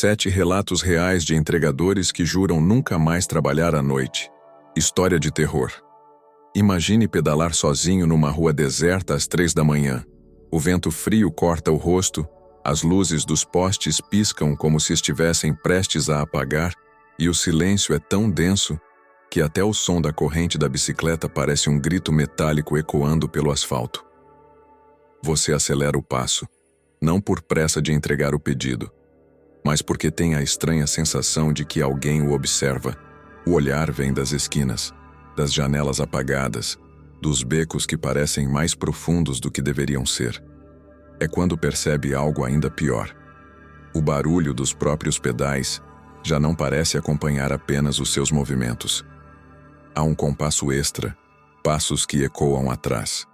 7 relatos reais de entregadores que juram nunca mais trabalhar à noite. História de terror. Imagine pedalar sozinho numa rua deserta às 3 da manhã. O vento frio corta o rosto, as luzes dos postes piscam como se estivessem prestes a apagar, e o silêncio é tão denso que até o som da corrente da bicicleta parece um grito metálico ecoando pelo asfalto. Você acelera o passo, não por pressa de entregar o pedido, mas porque tem a estranha sensação de que alguém o observa. O olhar vem das esquinas, das janelas apagadas, dos becos que parecem mais profundos do que deveriam ser. É quando percebe algo ainda pior. O barulho dos próprios pedais já não parece acompanhar apenas os seus movimentos. Há um compasso extra, passos que ecoam atrás.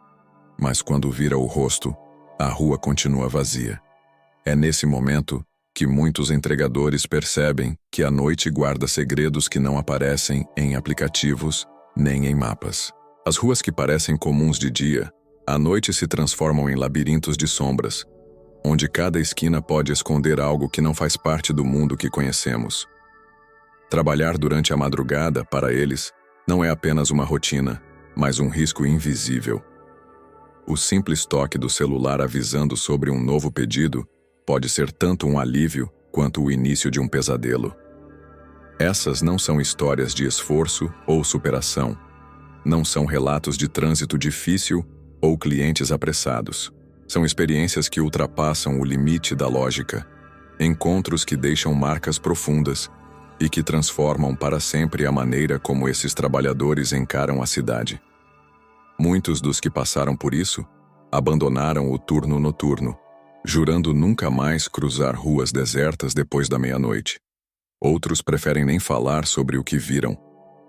Mas quando vira o rosto, a rua continua vazia. É nesse momento que muitos entregadores percebem que a noite guarda segredos que não aparecem em aplicativos nem em mapas. As ruas que parecem comuns de dia, à noite se transformam em labirintos de sombras, onde cada esquina pode esconder algo que não faz parte do mundo que conhecemos. Trabalhar durante a madrugada, para eles, não é apenas uma rotina, mas um risco invisível. O simples toque do celular avisando sobre um novo pedido pode ser tanto um alívio quanto o início de um pesadelo. Essas não são histórias de esforço ou superação. Não são relatos de trânsito difícil ou clientes apressados. São experiências que ultrapassam o limite da lógica, encontros que deixam marcas profundas e que transformam para sempre a maneira como esses trabalhadores encaram a cidade. Muitos dos que passaram por isso abandonaram o turno noturno, jurando nunca mais cruzar ruas desertas depois da meia-noite. Outros preferem nem falar sobre o que viram,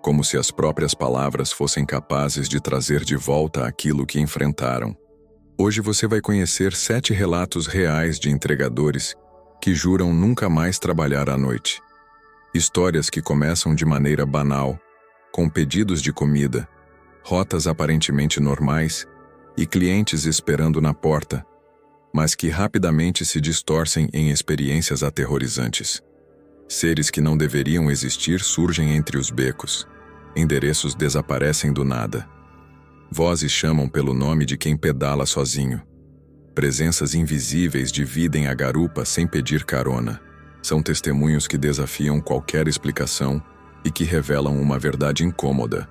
como se as próprias palavras fossem capazes de trazer de volta aquilo que enfrentaram. Hoje você vai conhecer 7 relatos reais de entregadores que juram nunca mais trabalhar à noite. Histórias que começam de maneira banal, com pedidos de comida, rotas aparentemente normais e clientes esperando na porta, mas que rapidamente se distorcem em experiências aterrorizantes. Seres que não deveriam existir surgem entre os becos. Endereços desaparecem do nada. Vozes chamam pelo nome de quem pedala sozinho. Presenças invisíveis dividem a garupa sem pedir carona. São testemunhos que desafiam qualquer explicação e que revelam uma verdade incômoda.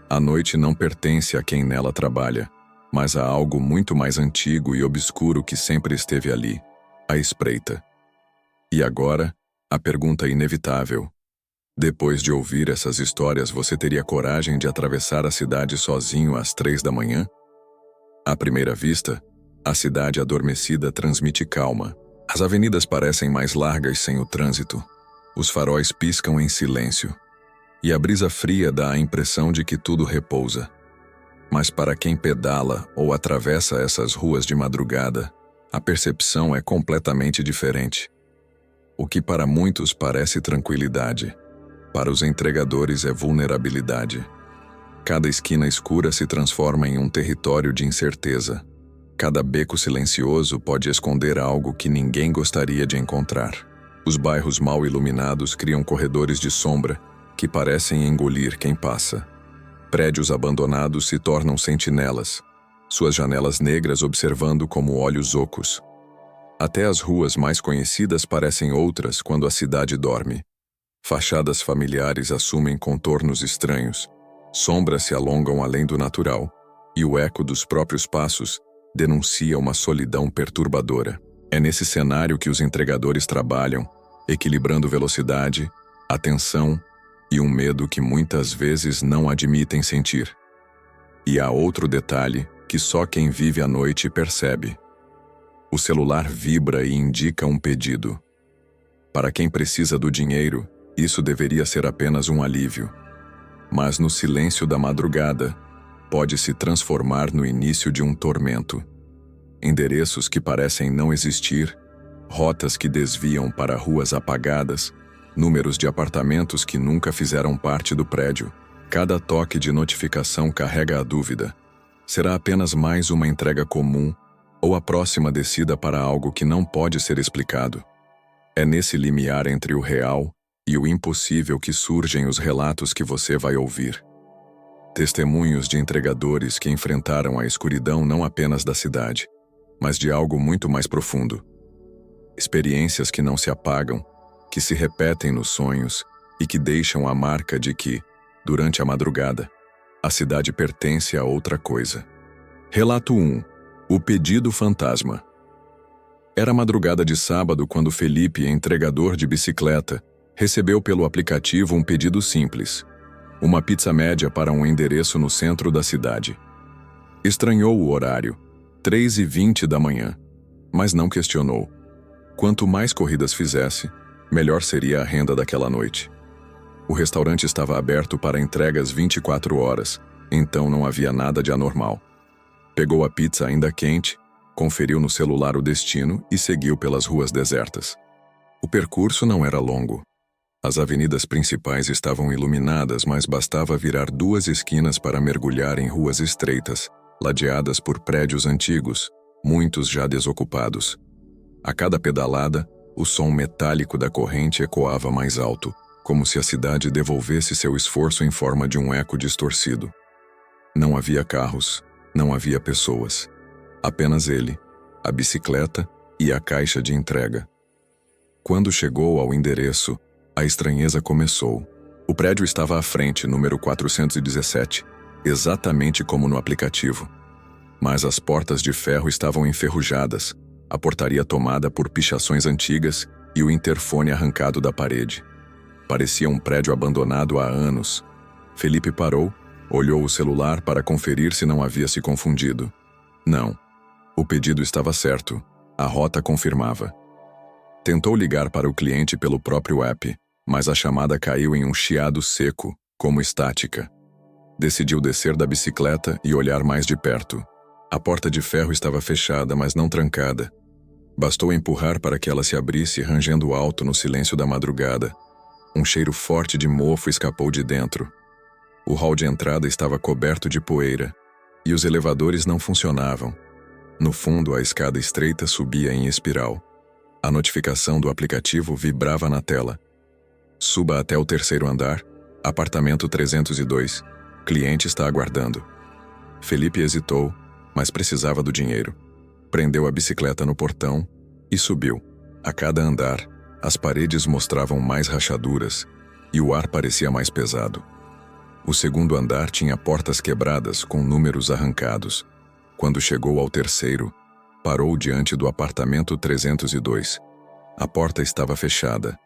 A noite não pertence a quem nela trabalha, mas a algo muito mais antigo e obscuro que sempre esteve ali, a espreita. E agora, a pergunta inevitável. Depois de ouvir essas histórias, você teria coragem de atravessar a cidade sozinho às 3 da manhã? À primeira vista, a cidade adormecida transmite calma. As avenidas parecem mais largas sem o trânsito. Os faróis piscam em silêncio. E a brisa fria dá a impressão de que tudo repousa. Mas para quem pedala ou atravessa essas ruas de madrugada, a percepção é completamente diferente. O que para muitos parece tranquilidade, para os entregadores é vulnerabilidade. Cada esquina escura se transforma em um território de incerteza. Cada beco silencioso pode esconder algo que ninguém gostaria de encontrar. Os bairros mal iluminados criam corredores de sombra que parecem engolir quem passa. Prédios abandonados se tornam sentinelas, suas janelas negras observando como olhos ocos. Até as ruas mais conhecidas parecem outras quando a cidade dorme. Fachadas familiares assumem contornos estranhos, sombras se alongam além do natural, e o eco dos próprios passos denuncia uma solidão perturbadora. É nesse cenário que os entregadores trabalham, equilibrando velocidade, atenção e um medo que muitas vezes não admitem sentir. E há outro detalhe que só quem vive à noite percebe. O celular vibra e indica um pedido. Para quem precisa do dinheiro, isso deveria ser apenas um alívio. Mas no silêncio da madrugada, pode se transformar no início de um tormento. Endereços que parecem não existir, rotas que desviam para ruas apagadas, números de apartamentos que nunca fizeram parte do prédio. Cada toque de notificação carrega a dúvida. Será apenas mais uma entrega comum ou a próxima descida para algo que não pode ser explicado? É nesse limiar entre o real e o impossível que surgem os relatos que você vai ouvir. Testemunhos de entregadores que enfrentaram a escuridão não apenas da cidade, mas de algo muito mais profundo. Experiências que não se apagam, que se repetem nos sonhos e que deixam a marca de que, durante a madrugada, a cidade pertence a outra coisa. Relato 1. O pedido fantasma. Era madrugada de sábado quando Felipe, entregador de bicicleta, recebeu pelo aplicativo um pedido simples: uma pizza média para um endereço no centro da cidade. Estranhou o horário, 3h20 da manhã, mas não questionou. Quanto mais corridas fizesse, melhor seria a renda daquela noite. O restaurante estava aberto para entregas 24 horas, então não havia nada de anormal. Pegou a pizza ainda quente, conferiu no celular o destino e seguiu pelas ruas desertas. O percurso não era longo. As avenidas principais estavam iluminadas, mas bastava virar 2 esquinas para mergulhar em ruas estreitas, ladeadas por prédios antigos, muitos já desocupados. A cada pedalada, o som metálico da corrente ecoava mais alto, como se a cidade devolvesse seu esforço em forma de um eco distorcido. Não havia carros, não havia pessoas. Apenas ele, a bicicleta e a caixa de entrega. Quando chegou ao endereço, a estranheza começou. O prédio estava à frente, número 417, exatamente como no aplicativo. Mas as portas de ferro estavam enferrujadas, a portaria tomada por pichações antigas e o interfone arrancado da parede. Parecia um prédio abandonado há anos. Felipe parou, olhou o celular para conferir se não havia se confundido. Não. O pedido estava certo. A rota confirmava. Tentou ligar para o cliente pelo próprio app, mas a chamada caiu em um chiado seco, como estática. Decidiu descer da bicicleta e olhar mais de perto. A porta de ferro estava fechada, mas não trancada. Bastou empurrar para que ela se abrisse, rangendo alto no silêncio da madrugada. Um cheiro forte de mofo escapou de dentro. O hall de entrada estava coberto de poeira, e os elevadores não funcionavam. No fundo, a escada estreita subia em espiral. A notificação do aplicativo vibrava na tela. Suba até o 3º andar, apartamento 302. Cliente está aguardando. Felipe hesitou, mas precisava do dinheiro. Prendeu a bicicleta no portão e subiu. A cada andar, as paredes mostravam mais rachaduras e o ar parecia mais pesado. O 2º andar tinha portas quebradas com números arrancados. Quando chegou ao 3º, parou diante do apartamento 302. A porta estava fechada,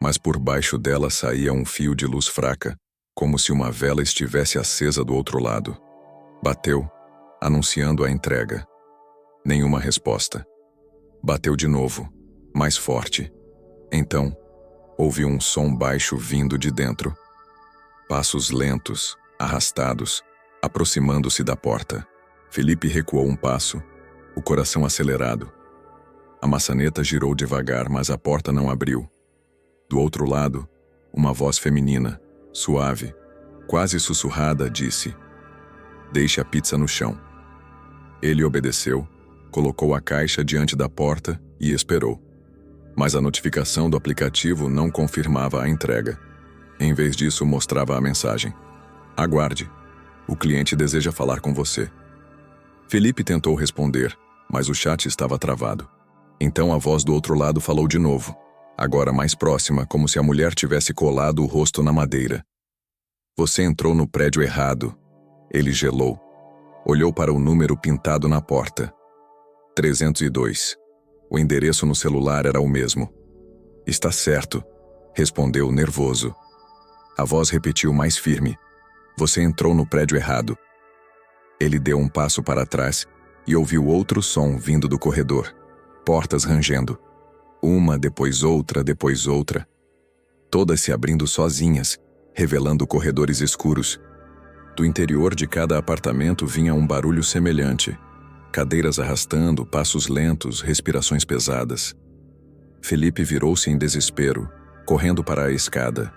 mas por baixo dela saía um fio de luz fraca, como se uma vela estivesse acesa do outro lado. Bateu, anunciando a entrega. Nenhuma resposta. Bateu de novo, mais forte. Então, ouviu um som baixo vindo de dentro. Passos lentos, arrastados, aproximando-se da porta. Felipe recuou um passo, o coração acelerado. A maçaneta girou devagar, mas a porta não abriu. Do outro lado, uma voz feminina, suave, quase sussurrada, disse: "Deixe a pizza no chão." Ele obedeceu, colocou a caixa diante da porta e esperou. Mas a notificação do aplicativo não confirmava a entrega. Em vez disso, mostrava a mensagem: "Aguarde. O cliente deseja falar com você." Felipe tentou responder, mas o chat estava travado. Então a voz do outro lado falou de novo, agora mais próxima, como se a mulher tivesse colado o rosto na madeira. "Você entrou no prédio errado." Ele gelou. Olhou para o número pintado na porta. 302. O endereço no celular era o mesmo. "Está certo", respondeu nervoso. A voz repetiu mais firme: "Você entrou no prédio errado." Ele deu um passo para trás e ouviu outro som vindo do corredor. Portas rangendo. Uma, depois outra, todas se abrindo sozinhas, revelando corredores escuros. Do interior de cada apartamento vinha um barulho semelhante. Cadeiras arrastando, passos lentos, respirações pesadas. Felipe virou-se em desespero, correndo para a escada.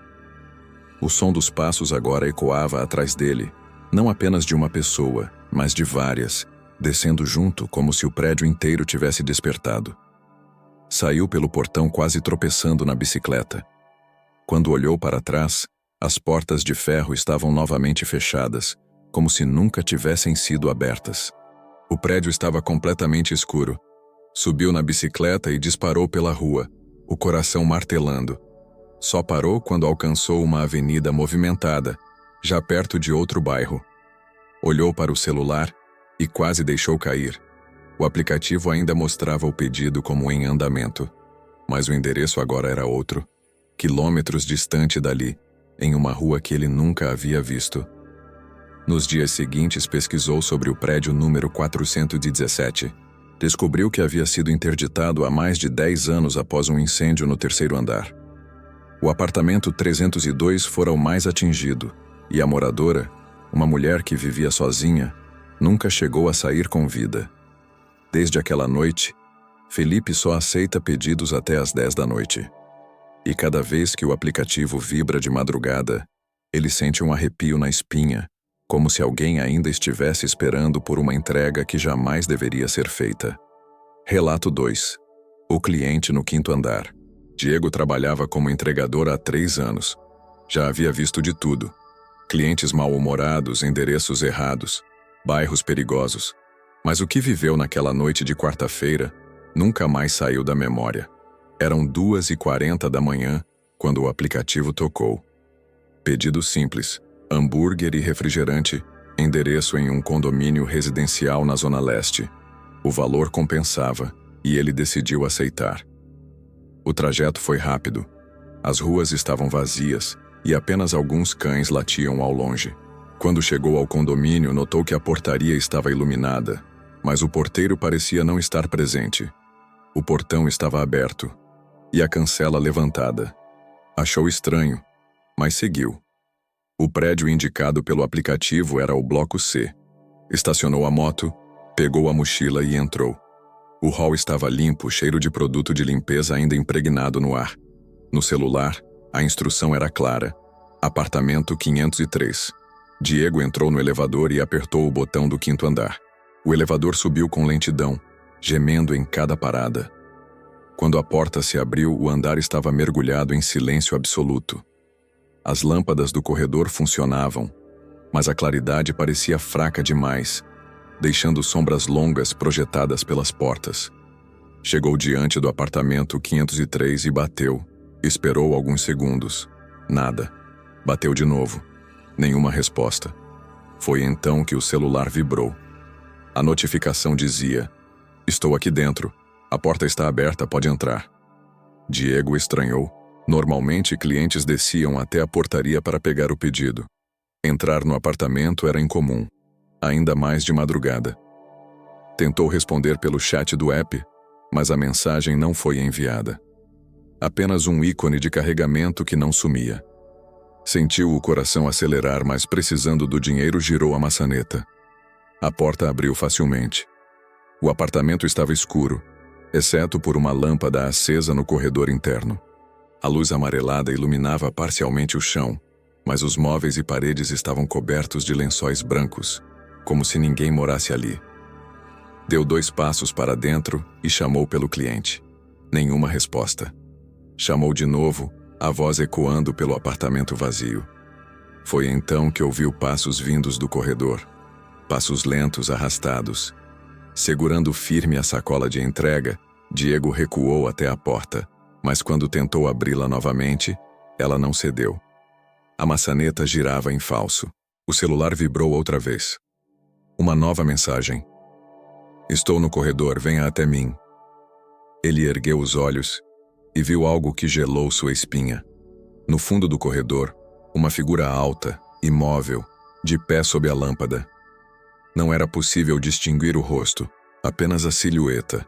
O som dos passos agora ecoava atrás dele, não apenas de uma pessoa, mas de várias, descendo junto como se o prédio inteiro tivesse despertado. Saiu pelo portão quase tropeçando na bicicleta. Quando olhou para trás, as portas de ferro estavam novamente fechadas, como se nunca tivessem sido abertas. O prédio estava completamente escuro. Subiu na bicicleta e disparou pela rua, o coração martelando. Só parou quando alcançou uma avenida movimentada, já perto de outro bairro. Olhou para o celular e quase deixou cair. O aplicativo ainda mostrava o pedido como em andamento, mas o endereço agora era outro, quilômetros distante dali, em uma rua que ele nunca havia visto. Nos dias seguintes pesquisou sobre o prédio número 417. Descobriu que havia sido interditado há mais de 10 anos após um incêndio no terceiro andar. O apartamento 302 fora o mais atingido, e a moradora, uma mulher que vivia sozinha, nunca chegou a sair com vida. Desde aquela noite, Felipe só aceita pedidos até às 10 da noite. E cada vez que o aplicativo vibra de madrugada, ele sente um arrepio na espinha, como se alguém ainda estivesse esperando por uma entrega que jamais deveria ser feita. Relato 2. O cliente no quinto andar. Diego trabalhava como entregador há 3 anos. Já havia visto de tudo. Clientes mal-humorados, endereços errados, bairros perigosos. Mas o que viveu naquela noite de quarta-feira nunca mais saiu da memória. Eram 2h40 da manhã quando o aplicativo tocou. Pedido simples: hambúrguer e refrigerante, endereço em um condomínio residencial na Zona Leste. O valor compensava e ele decidiu aceitar. O trajeto foi rápido. As ruas estavam vazias e apenas alguns cães latiam ao longe. Quando chegou ao condomínio, notou que a portaria estava iluminada, mas o porteiro parecia não estar presente. O portão estava aberto e a cancela levantada. Achou estranho, mas seguiu. O prédio indicado pelo aplicativo era o Bloco C. Estacionou a moto, pegou a mochila e entrou. O hall estava limpo, cheiro de produto de limpeza ainda impregnado no ar. No celular, a instrução era clara: apartamento 503. Diego entrou no elevador e apertou o botão do quinto andar. O elevador subiu com lentidão, gemendo em cada parada. Quando a porta se abriu, o andar estava mergulhado em silêncio absoluto. As lâmpadas do corredor funcionavam, mas a claridade parecia fraca demais, deixando sombras longas projetadas pelas portas. Chegou diante do apartamento 503 e bateu. Esperou alguns segundos. Nada. Bateu de novo. Nenhuma resposta. Foi então que o celular vibrou. A notificação dizia: "Estou aqui dentro. A porta está aberta, pode entrar." Diego estranhou. Normalmente, clientes desciam até a portaria para pegar o pedido. Entrar no apartamento era incomum, ainda mais de madrugada. Tentou responder pelo chat do app, mas a mensagem não foi enviada. Apenas um ícone de carregamento que não sumia. Sentiu o coração acelerar, mas precisando do dinheiro girou a maçaneta. A porta abriu facilmente. O apartamento estava escuro, exceto por uma lâmpada acesa no corredor interno. A luz amarelada iluminava parcialmente o chão, mas os móveis e paredes estavam cobertos de lençóis brancos, como se ninguém morasse ali. Deu 2 passos para dentro e chamou pelo cliente. Nenhuma resposta. Chamou de novo, a voz ecoando pelo apartamento vazio. Foi então que ouviu passos vindos do corredor. Passos lentos, arrastados. Segurando firme a sacola de entrega, Diego recuou até a porta, mas quando tentou abri-la novamente, ela não cedeu. A maçaneta girava em falso. O celular vibrou outra vez. Uma nova mensagem. "Estou no corredor, venha até mim." Ele ergueu os olhos e viu algo que gelou sua espinha. No fundo do corredor, uma figura alta, imóvel, de pé sob a lâmpada. Não era possível distinguir o rosto, apenas a silhueta.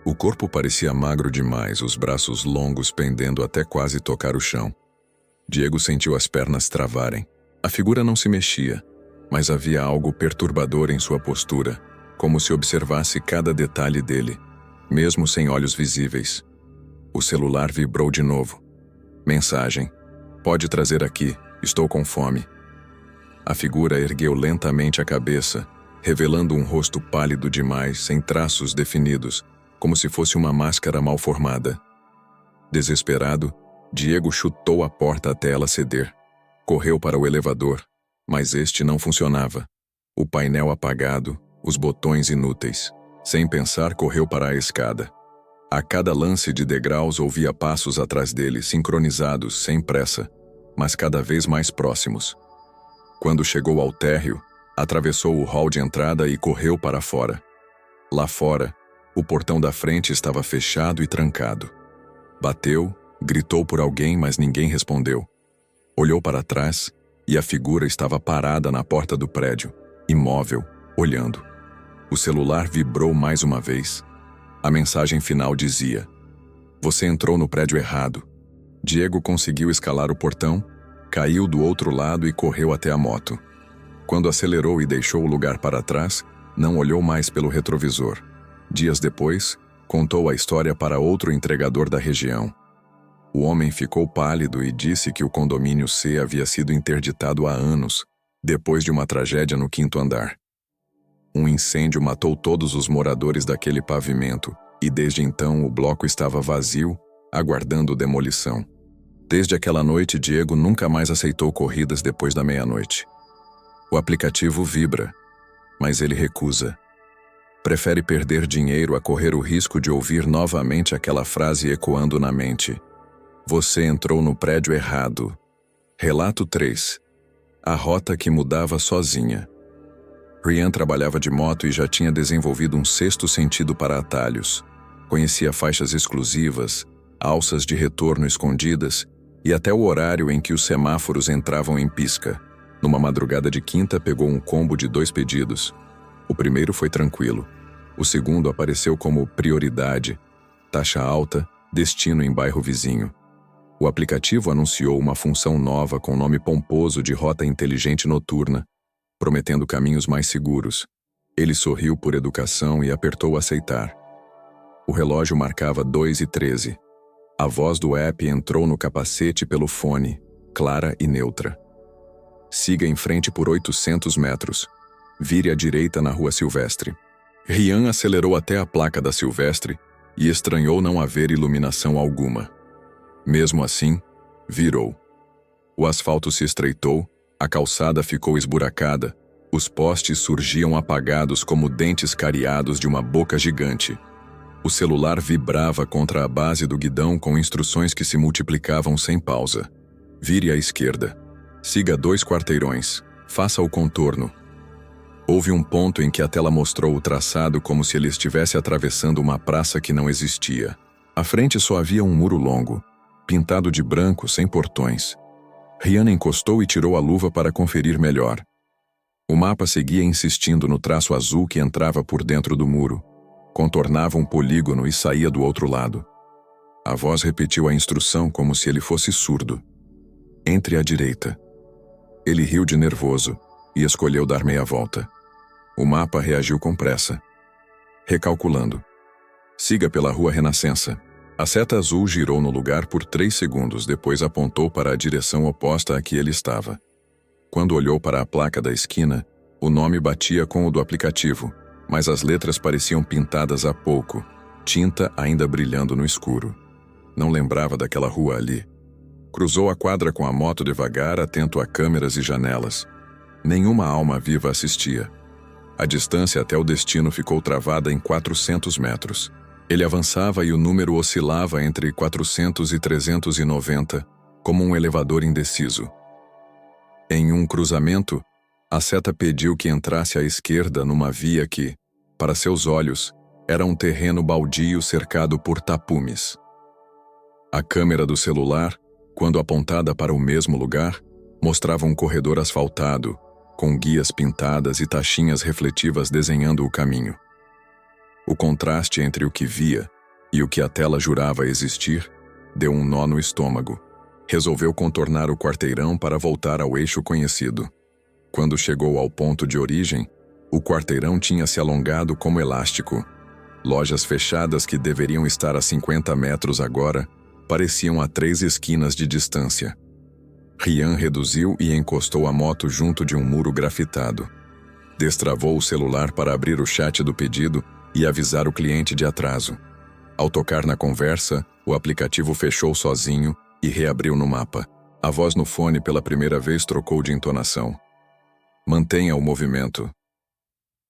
O corpo parecia magro demais, os braços longos pendendo até quase tocar o chão. Diego sentiu as pernas travarem. A figura não se mexia, mas havia algo perturbador em sua postura, como se observasse cada detalhe dele, mesmo sem olhos visíveis. O celular vibrou de novo. Mensagem: "Pode trazer aqui, estou com fome." A figura ergueu lentamente a cabeça, revelando um rosto pálido demais, sem traços definidos, como se fosse uma máscara mal formada. Desesperado, Diego chutou a porta até ela ceder. Correu para o elevador, mas este não funcionava. O painel apagado, os botões inúteis. Sem pensar, correu para a escada. A cada lance de degraus ouvia passos atrás dele, sincronizados, sem pressa, mas cada vez mais próximos. Quando chegou ao térreo, atravessou o hall de entrada e correu para fora. Lá fora, o portão da frente estava fechado e trancado. Bateu, gritou por alguém, mas ninguém respondeu. Olhou para trás e a figura estava parada na porta do prédio, imóvel, olhando. O celular vibrou mais uma vez. A mensagem final dizia: "Você entrou no prédio errado." Diego conseguiu escalar o portão, caiu do outro lado e correu até a moto. Quando acelerou e deixou o lugar para trás, não olhou mais pelo retrovisor. Dias depois, contou a história para outro entregador da região. O homem ficou pálido e disse que o condomínio C havia sido interditado há anos, depois de uma tragédia no 5º andar. Um incêndio matou todos os moradores daquele pavimento, e desde então o bloco estava vazio, aguardando demolição. Desde aquela noite, Diego nunca mais aceitou corridas depois da meia-noite. O aplicativo vibra, mas ele recusa. Prefere perder dinheiro a correr o risco de ouvir novamente aquela frase ecoando na mente: "Você entrou no prédio errado." Relato 3. A rota que mudava sozinha. Rian trabalhava de moto e já tinha desenvolvido um sexto sentido para atalhos. Conhecia faixas exclusivas, alças de retorno escondidas e até o horário em que os semáforos entravam em pisca. Numa madrugada de quinta, pegou um combo de 2 pedidos. O primeiro foi tranquilo. O segundo apareceu como prioridade, taxa alta, destino em bairro vizinho. O aplicativo anunciou uma função nova com nome pomposo de rota inteligente noturna, prometendo caminhos mais seguros. Ele sorriu por educação e apertou aceitar. O relógio marcava 2h13. A voz do app entrou no capacete pelo fone, clara e neutra. "Siga em frente por 800 metros. Vire à direita na Rua Silvestre." Rian acelerou até a placa da Silvestre e estranhou não haver iluminação alguma. Mesmo assim, virou. O asfalto se estreitou, a calçada ficou esburacada, os postes surgiam apagados como dentes cariados de uma boca gigante. O celular vibrava contra a base do guidão com instruções que se multiplicavam sem pausa. "Vire à esquerda. Siga 2 quarteirões. Faça o contorno." Houve um ponto em que a tela mostrou o traçado como se ele estivesse atravessando uma praça que não existia. À frente só havia um muro longo, pintado de branco, sem portões. Rian encostou e tirou a luva para conferir melhor. O mapa seguia insistindo no traço azul que entrava por dentro do muro, contornava um polígono e saía do outro lado. A voz repetiu a instrução como se ele fosse surdo. "Entre à direita." Ele riu de nervoso e escolheu dar meia volta. O mapa reagiu com pressa. Recalculando. "Siga pela Rua Renascença." A seta azul girou no lugar por 3 segundos, depois apontou para a direção oposta a que ele estava. Quando olhou para a placa da esquina, o nome batia com o do aplicativo, mas as letras pareciam pintadas há pouco, tinta ainda brilhando no escuro. Não lembrava daquela rua ali. Cruzou a quadra com a moto devagar, atento a câmeras e janelas. Nenhuma alma viva assistia. A distância até o destino ficou travada em 400 metros. Ele avançava e o número oscilava entre 400 e 390, como um elevador indeciso. Em um cruzamento, a seta pediu que entrasse à esquerda numa via que, para seus olhos, era um terreno baldio cercado por tapumes. A câmera do celular, quando apontada para o mesmo lugar, mostrava um corredor asfaltado, com guias pintadas e taxinhas refletivas desenhando o caminho. O contraste entre o que via e o que a tela jurava existir deu um nó no estômago. Resolveu contornar o quarteirão para voltar ao eixo conhecido. Quando chegou ao ponto de origem, o quarteirão tinha se alongado como elástico. Lojas fechadas que deveriam estar a 50 metros agora pareciam a 3 esquinas de distância. Rian reduziu e encostou a moto junto de um muro grafitado. Destravou o celular para abrir o chat do pedido e avisar o cliente de atraso. Ao tocar na conversa, o aplicativo fechou sozinho e reabriu no mapa. A voz no fone pela primeira vez trocou de entonação. Mantenha o movimento.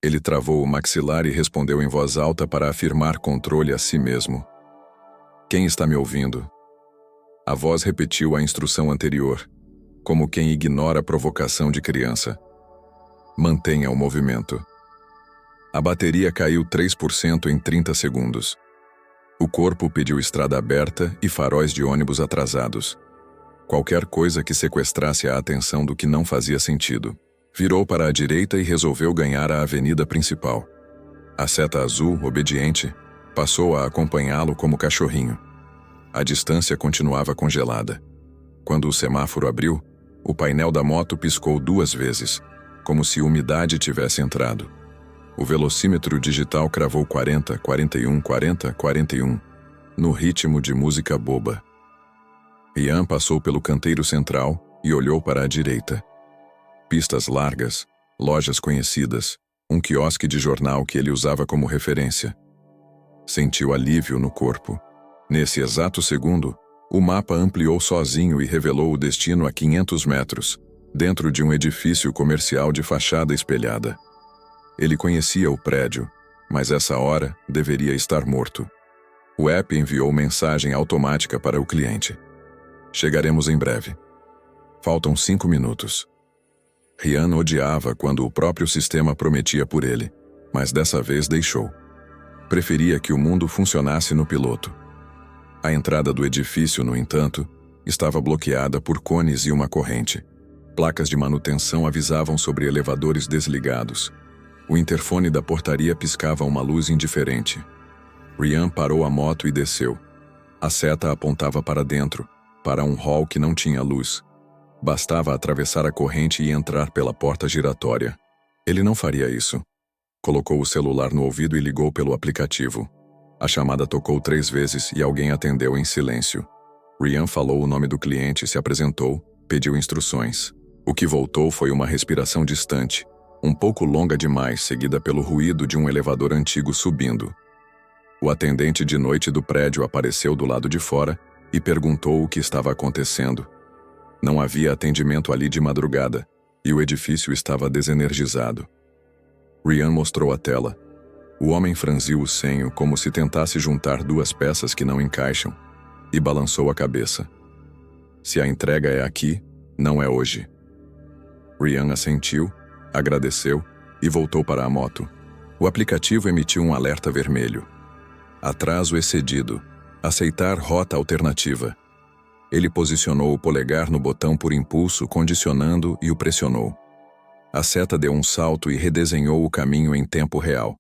Ele travou o maxilar e respondeu em voz alta para afirmar controle a si mesmo. Quem está me ouvindo? A voz repetiu a instrução anterior, como quem ignora a provocação de criança. Mantenha o movimento. A bateria caiu 3% em 30 segundos. O corpo pediu estrada aberta e faróis de ônibus atrasados. Qualquer coisa que sequestrasse a atenção do que não fazia sentido. Virou para a direita e resolveu ganhar a avenida principal. A seta azul, obediente, passou a acompanhá-lo como cachorrinho. A distância continuava congelada. Quando o semáforo abriu, o painel da moto piscou 2 vezes, como se umidade tivesse entrado. O velocímetro digital cravou 40, 41, 40, 41, no ritmo de música boba. Rian passou pelo canteiro central e olhou para a direita. Pistas largas, lojas conhecidas, um quiosque de jornal que ele usava como referência. Sentiu alívio no corpo. Nesse exato segundo, o mapa ampliou sozinho e revelou o destino a 500 metros, dentro de um edifício comercial de fachada espelhada. Ele conhecia o prédio, mas essa hora deveria estar morto. O app enviou mensagem automática para o cliente. Chegaremos em breve. Faltam 5 minutos. Rian odiava quando o próprio sistema prometia por ele, mas dessa vez deixou. Preferia que o mundo funcionasse no piloto. A entrada do edifício, no entanto, estava bloqueada por cones e uma corrente. Placas de manutenção avisavam sobre elevadores desligados. O interfone da portaria piscava uma luz indiferente. Rian parou a moto e desceu. A seta apontava para dentro, para um hall que não tinha luz. Bastava atravessar a corrente e entrar pela porta giratória. Ele não faria isso. Colocou o celular no ouvido e ligou pelo aplicativo. A chamada tocou 3 vezes e alguém atendeu em silêncio. Rian falou o nome do cliente, se apresentou, pediu instruções. O que voltou foi uma respiração distante, um pouco longa demais, seguida pelo ruído de um elevador antigo subindo. O atendente de noite do prédio apareceu do lado de fora e perguntou o que estava acontecendo. Não havia atendimento ali de madrugada, e o edifício estava desenergizado. Rian mostrou a tela. O homem franziu o senho como se tentasse juntar 2 peças que não encaixam, e balançou a cabeça. Se a entrega é aqui, não é hoje. Rian assentiu, agradeceu e voltou para a moto. O aplicativo emitiu um alerta vermelho. Atraso excedido. Aceitar rota alternativa. Ele posicionou o polegar no botão por impulso, condicionando e o pressionou. A seta deu um salto e redesenhou o caminho em tempo real.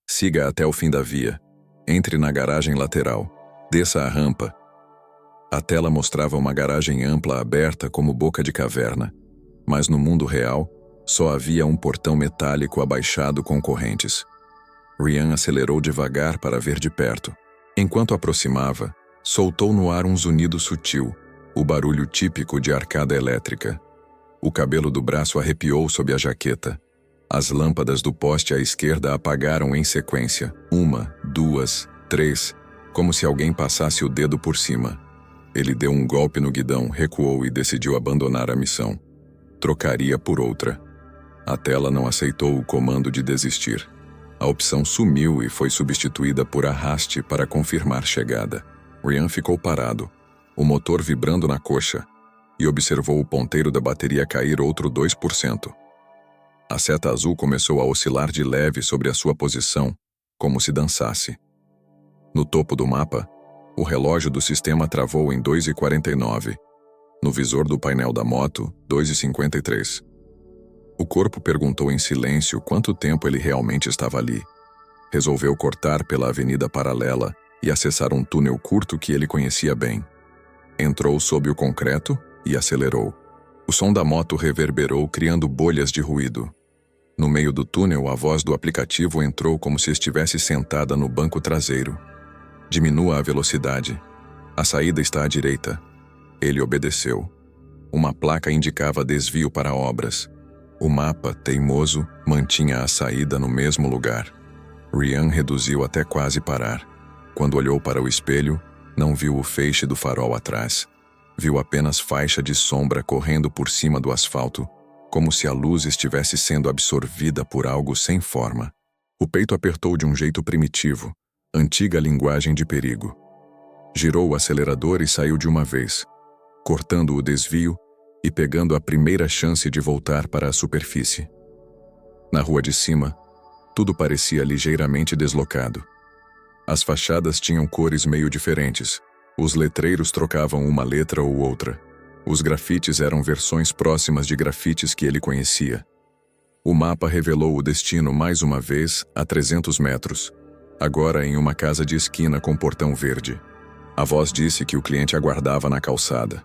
Siga até o fim da via. Entre na garagem lateral. Desça a rampa. A tela mostrava uma garagem ampla aberta como boca de caverna. Mas no mundo real, só havia um portão metálico abaixado com correntes. Rian acelerou devagar para ver de perto. Enquanto aproximava, soltou no ar um zunido sutil, o barulho típico de arcada elétrica. O cabelo do braço arrepiou sob a jaqueta. As lâmpadas do poste à esquerda apagaram em sequência. 1, 2, 3, como se alguém passasse o dedo por cima. Ele deu um golpe no guidão, recuou e decidiu abandonar a missão. Trocaria por outra. A tela não aceitou o comando de desistir. A opção sumiu e foi substituída por arraste para confirmar chegada. Rian ficou parado, o motor vibrando na coxa, e observou o ponteiro da bateria cair outro 2%. A seta azul começou a oscilar de leve sobre a sua posição, como se dançasse. No topo do mapa, o relógio do sistema travou em 2h49. No visor do painel da moto, 2h53. O corpo perguntou em silêncio quanto tempo ele realmente estava ali. Resolveu cortar pela avenida paralela e acessar um túnel curto que ele conhecia bem. Entrou sob o concreto e acelerou. O som da moto reverberou, criando bolhas de ruído. No meio do túnel, a voz do aplicativo entrou como se estivesse sentada no banco traseiro. Diminua a velocidade. A saída está à direita. Ele obedeceu. Uma placa indicava desvio para obras. O mapa, teimoso, mantinha a saída no mesmo lugar. Rian reduziu até quase parar. Quando olhou para o espelho, não viu o feixe do farol atrás. Viu apenas faixa de sombra correndo por cima do asfalto, como se a luz estivesse sendo absorvida por algo sem forma. O peito apertou de um jeito primitivo, antiga linguagem de perigo. Girou o acelerador e saiu de uma vez, cortando o desvio e pegando a primeira chance de voltar para a superfície. Na rua de cima, tudo parecia ligeiramente deslocado. As fachadas tinham cores meio diferentes. Os letreiros trocavam uma letra ou outra. Os grafites eram versões próximas de grafites que ele conhecia. O mapa revelou o destino mais uma vez a 300 metros, agora em uma casa de esquina com portão verde. A voz disse que o cliente aguardava na calçada.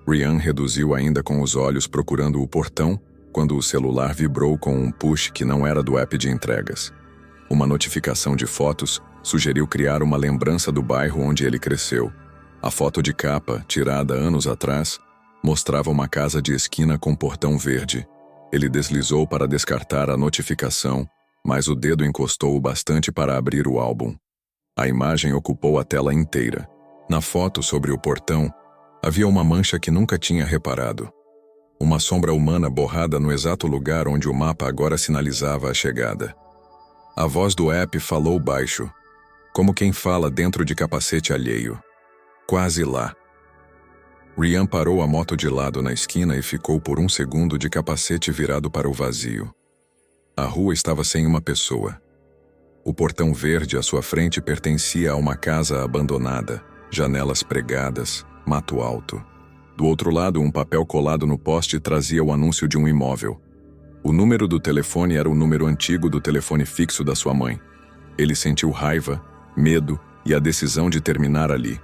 Ryan reduziu ainda com os olhos procurando o portão quando o celular vibrou com um push que não era do app de entregas. Uma notificação de fotos sugeriu criar uma lembrança do bairro onde ele cresceu. A foto de capa, tirada anos atrás, mostrava uma casa de esquina com portão verde. Ele deslizou para descartar a notificação, mas o dedo encostou o bastante para abrir o álbum. A imagem ocupou a tela inteira. Na foto sobre o portão, havia uma mancha que nunca tinha reparado. Uma sombra humana borrada no exato lugar onde o mapa agora sinalizava a chegada. A voz do app falou baixo, como quem fala dentro de capacete alheio. Quase lá. Ryan parou a moto de lado na esquina e ficou por um segundo de capacete virado para o vazio. A rua estava sem uma pessoa. O portão verde à sua frente pertencia a uma casa abandonada, janelas pregadas, mato alto. Do outro lado, um papel colado no poste trazia o anúncio de um imóvel. O número do telefone era o número antigo do telefone fixo da sua mãe. Ele sentiu raiva, medo e a decisão de terminar ali.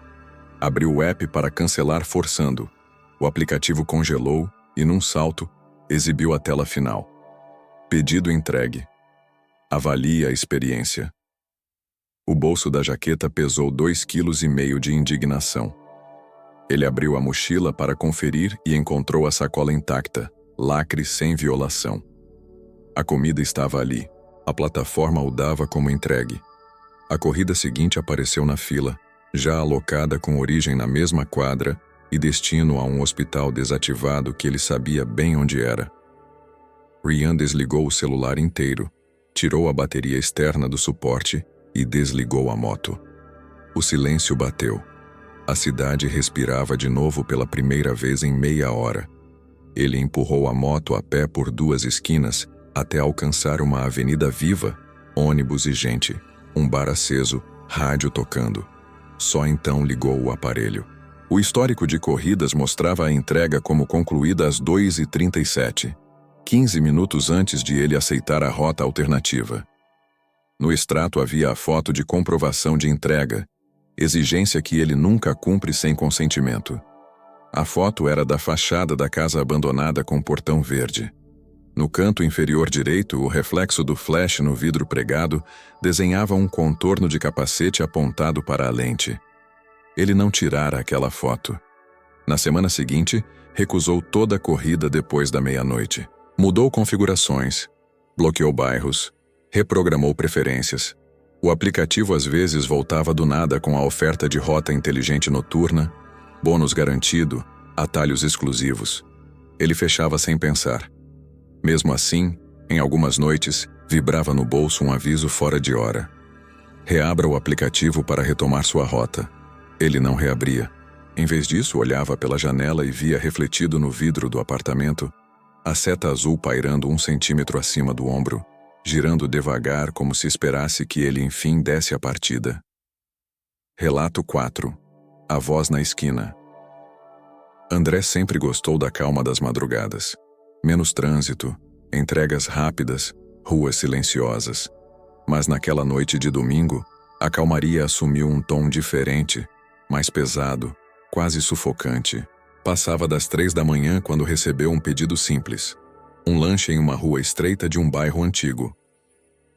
Abriu o app para cancelar forçando. O aplicativo congelou e, num salto, exibiu a tela final. Pedido entregue. Avalie a experiência. O bolso da jaqueta pesou 2,5 kg de indignação. Ele abriu a mochila para conferir e encontrou a sacola intacta, lacre sem violação. A comida estava ali. A plataforma o dava como entregue. A corrida seguinte apareceu na fila, já alocada com origem na mesma quadra e destino a um hospital desativado que ele sabia bem onde era. Ryan desligou o celular inteiro, tirou a bateria externa do suporte e desligou a moto. O silêncio bateu. A cidade respirava de novo pela primeira vez em meia hora. Ele empurrou a moto a pé por 2 esquinas até alcançar uma avenida viva, ônibus e gente, um bar aceso, rádio tocando. Só então ligou o aparelho. O histórico de corridas mostrava a entrega como concluída às 2h37, 15 minutos antes de ele aceitar a rota alternativa. No extrato havia a foto de comprovação de entrega, exigência que ele nunca cumpre sem consentimento. A foto era da fachada da casa abandonada com portão verde. No canto inferior direito, o reflexo do flash no vidro pregado desenhava um contorno de capacete apontado para a lente. Ele não tirara aquela foto. Na semana seguinte, recusou toda a corrida depois da meia-noite. Mudou configurações, bloqueou bairros, reprogramou preferências. O aplicativo às vezes voltava do nada com a oferta de rota inteligente noturna, bônus garantido, atalhos exclusivos. Ele fechava sem pensar. Mesmo assim, em algumas noites, vibrava no bolso um aviso fora de hora. Reabra o aplicativo para retomar sua rota. Ele não reabria. Em vez disso, olhava pela janela e via refletido no vidro do apartamento a seta azul pairando 1 centímetro acima do ombro, girando devagar como se esperasse que ele enfim desse a partida. Relato 4. A voz na esquina. André sempre gostou da calma das madrugadas. Menos trânsito, entregas rápidas, ruas silenciosas. Mas naquela noite de domingo, a calmaria assumiu um tom diferente, mais pesado, quase sufocante. Passava das 3 da manhã quando recebeu um pedido simples. Um lanche em uma rua estreita de um bairro antigo.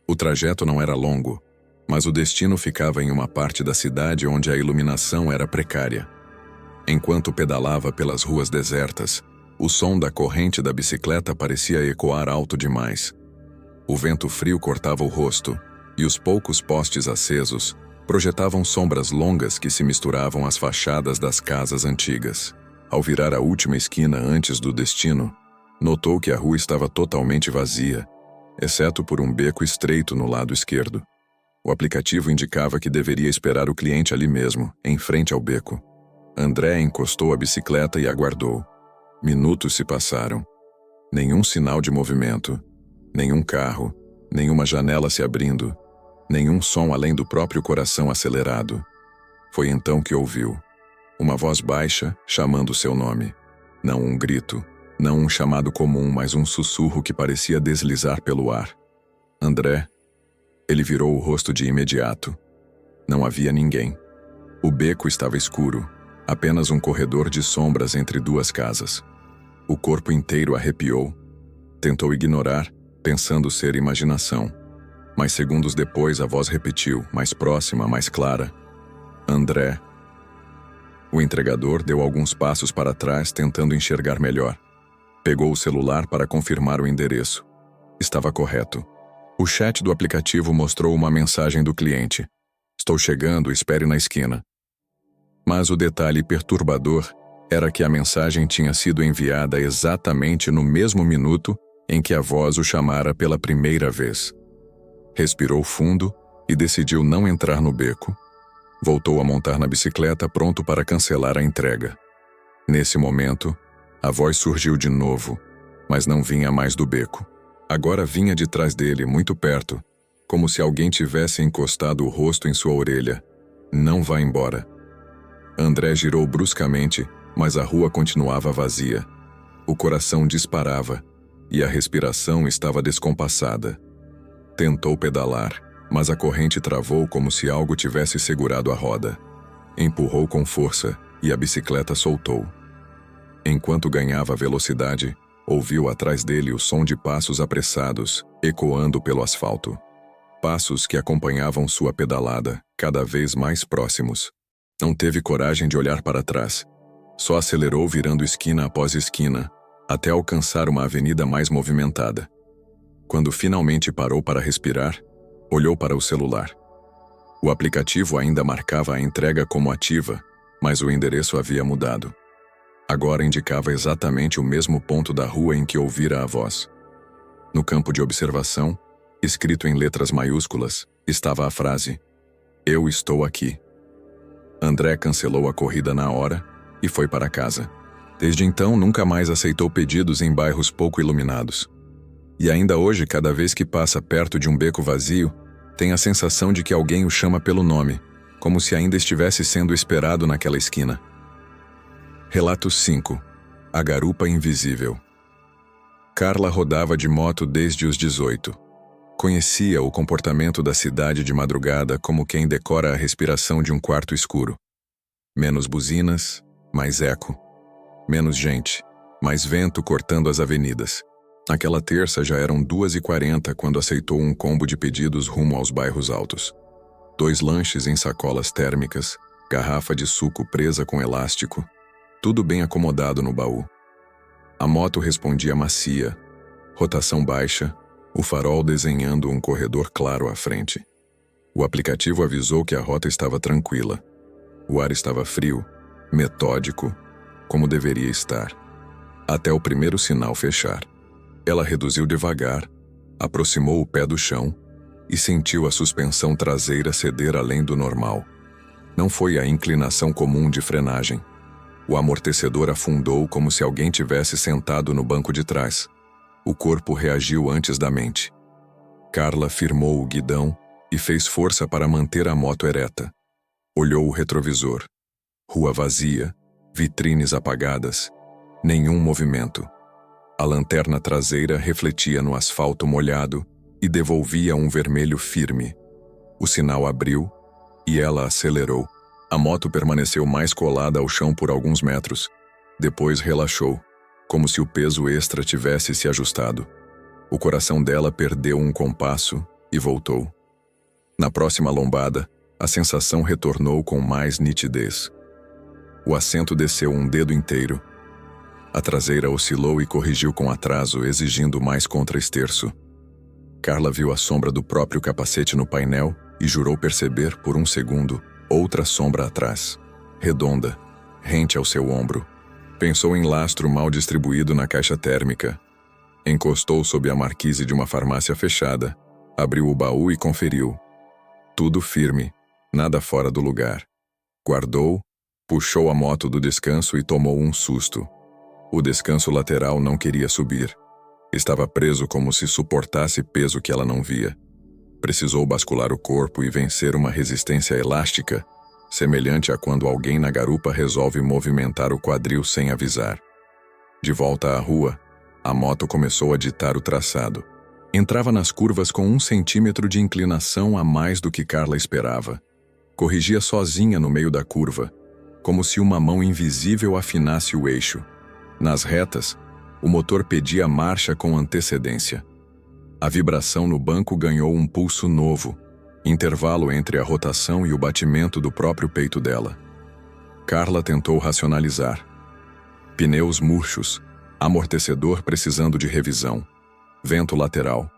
O trajeto não era longo, mas o destino ficava em uma parte da cidade onde a iluminação era precária. Enquanto pedalava pelas ruas desertas, o som da corrente da bicicleta parecia ecoar alto demais. O vento frio cortava o rosto, e os poucos postes acesos Projetavam sombras longas que se misturavam às fachadas das casas antigas. Ao virar a última esquina antes do destino, notou que a rua estava totalmente vazia, exceto por um beco estreito no lado esquerdo. O aplicativo indicava que deveria esperar o cliente ali mesmo, em frente ao beco. André encostou a bicicleta e aguardou. Minutos se passaram. Nenhum sinal de movimento, nenhum carro, nenhuma janela se abrindo, nenhum som além do próprio coração acelerado. Foi então que ouviu uma voz baixa chamando seu nome. Não um grito, não um chamado comum, mas um sussurro que parecia deslizar pelo ar. André. Ele virou o rosto de imediato. Não havia ninguém. O beco estava escuro, apenas um corredor de sombras entre duas casas. O corpo inteiro arrepiou. Tentou ignorar, pensando ser imaginação. Mas segundos depois a voz repetiu, mais próxima, mais clara. André. O entregador deu alguns passos para trás, tentando enxergar melhor. Pegou o celular para confirmar o endereço. Estava correto. O chat do aplicativo mostrou uma mensagem do cliente. Estou chegando, espere na esquina. Mas o detalhe perturbador era que a mensagem tinha sido enviada exatamente no mesmo minuto em que a voz o chamara pela primeira vez. Respirou fundo e decidiu não entrar no beco. Voltou a montar na bicicleta, pronto para cancelar a entrega. Nesse momento, a voz surgiu de novo, mas não vinha mais do beco. Agora vinha de trás dele, muito perto, como se alguém tivesse encostado o rosto em sua orelha. Não vá embora. André girou bruscamente, mas a rua continuava vazia. O coração disparava e a respiração estava descompassada. Tentou pedalar, mas a corrente travou como se algo tivesse segurado a roda. Empurrou com força e a bicicleta soltou. Enquanto ganhava velocidade, ouviu atrás dele o som de passos apressados, ecoando pelo asfalto. Passos que acompanhavam sua pedalada, cada vez mais próximos. Não teve coragem de olhar para trás. Só acelerou virando esquina após esquina, até alcançar uma avenida mais movimentada. Quando finalmente parou para respirar, olhou para o celular. O aplicativo ainda marcava a entrega como ativa, mas o endereço havia mudado. Agora indicava exatamente o mesmo ponto da rua em que ouvira a voz. No campo de observação, escrito em letras maiúsculas, estava a frase: "Eu estou aqui". André cancelou a corrida na hora e foi para casa. Desde então, nunca mais aceitou pedidos em bairros pouco iluminados. E ainda hoje, cada vez que passa perto de um beco vazio, tem a sensação de que alguém o chama pelo nome, como se ainda estivesse sendo esperado naquela esquina. Relato 5. A garupa invisível. Carla rodava de moto desde os 18. Conhecia o comportamento da cidade de madrugada como quem decora a respiração de um quarto escuro. Menos buzinas, mais eco. Menos gente, mais vento cortando as avenidas. Naquela terça já eram 2h40 quando aceitou um combo de pedidos rumo aos bairros altos. 2 lanches em sacolas térmicas, garrafa de suco presa com elástico, tudo bem acomodado no baú. A moto respondia macia, rotação baixa, o farol desenhando um corredor claro à frente. O aplicativo avisou que a rota estava tranquila. O ar estava frio, metódico, como deveria estar, até o primeiro sinal fechar. Ela reduziu devagar, aproximou o pé do chão e sentiu a suspensão traseira ceder além do normal. Não foi a inclinação comum de frenagem. O amortecedor afundou como se alguém tivesse sentado no banco de trás. O corpo reagiu antes da mente. Carla firmou o guidão e fez força para manter a moto ereta. Olhou o retrovisor. Rua vazia, vitrines apagadas, nenhum movimento. A lanterna traseira refletia no asfalto molhado e devolvia um vermelho firme. O sinal abriu e ela acelerou. A moto permaneceu mais colada ao chão por alguns metros. Depois relaxou, como se o peso extra tivesse se ajustado. O coração dela perdeu um compasso e voltou. Na próxima lombada, a sensação retornou com mais nitidez. O assento desceu um dedo inteiro. A traseira oscilou e corrigiu com atraso, exigindo mais contra-esterço. Carla viu a sombra do próprio capacete no painel e jurou perceber, por um segundo, outra sombra atrás, redonda, rente ao seu ombro. Pensou em lastro mal distribuído na caixa térmica. Encostou sob a marquise de uma farmácia fechada, abriu o baú e conferiu. Tudo firme, nada fora do lugar. Guardou, puxou a moto do descanso e tomou um susto. O descanso lateral não queria subir. Estava preso como se suportasse peso que ela não via. Precisou bascular o corpo e vencer uma resistência elástica, semelhante a quando alguém na garupa resolve movimentar o quadril sem avisar. De volta à rua, a moto começou a ditar o traçado. Entrava nas curvas com 1 centímetro de inclinação a mais do que Carla esperava. Corrigia sozinha no meio da curva, como se uma mão invisível afinasse o eixo. Nas retas, o motor pedia marcha com antecedência. A vibração no banco ganhou um pulso novo, intervalo entre a rotação e o batimento do próprio peito dela. Carla tentou racionalizar. Pneus murchos, amortecedor precisando de revisão, vento lateral.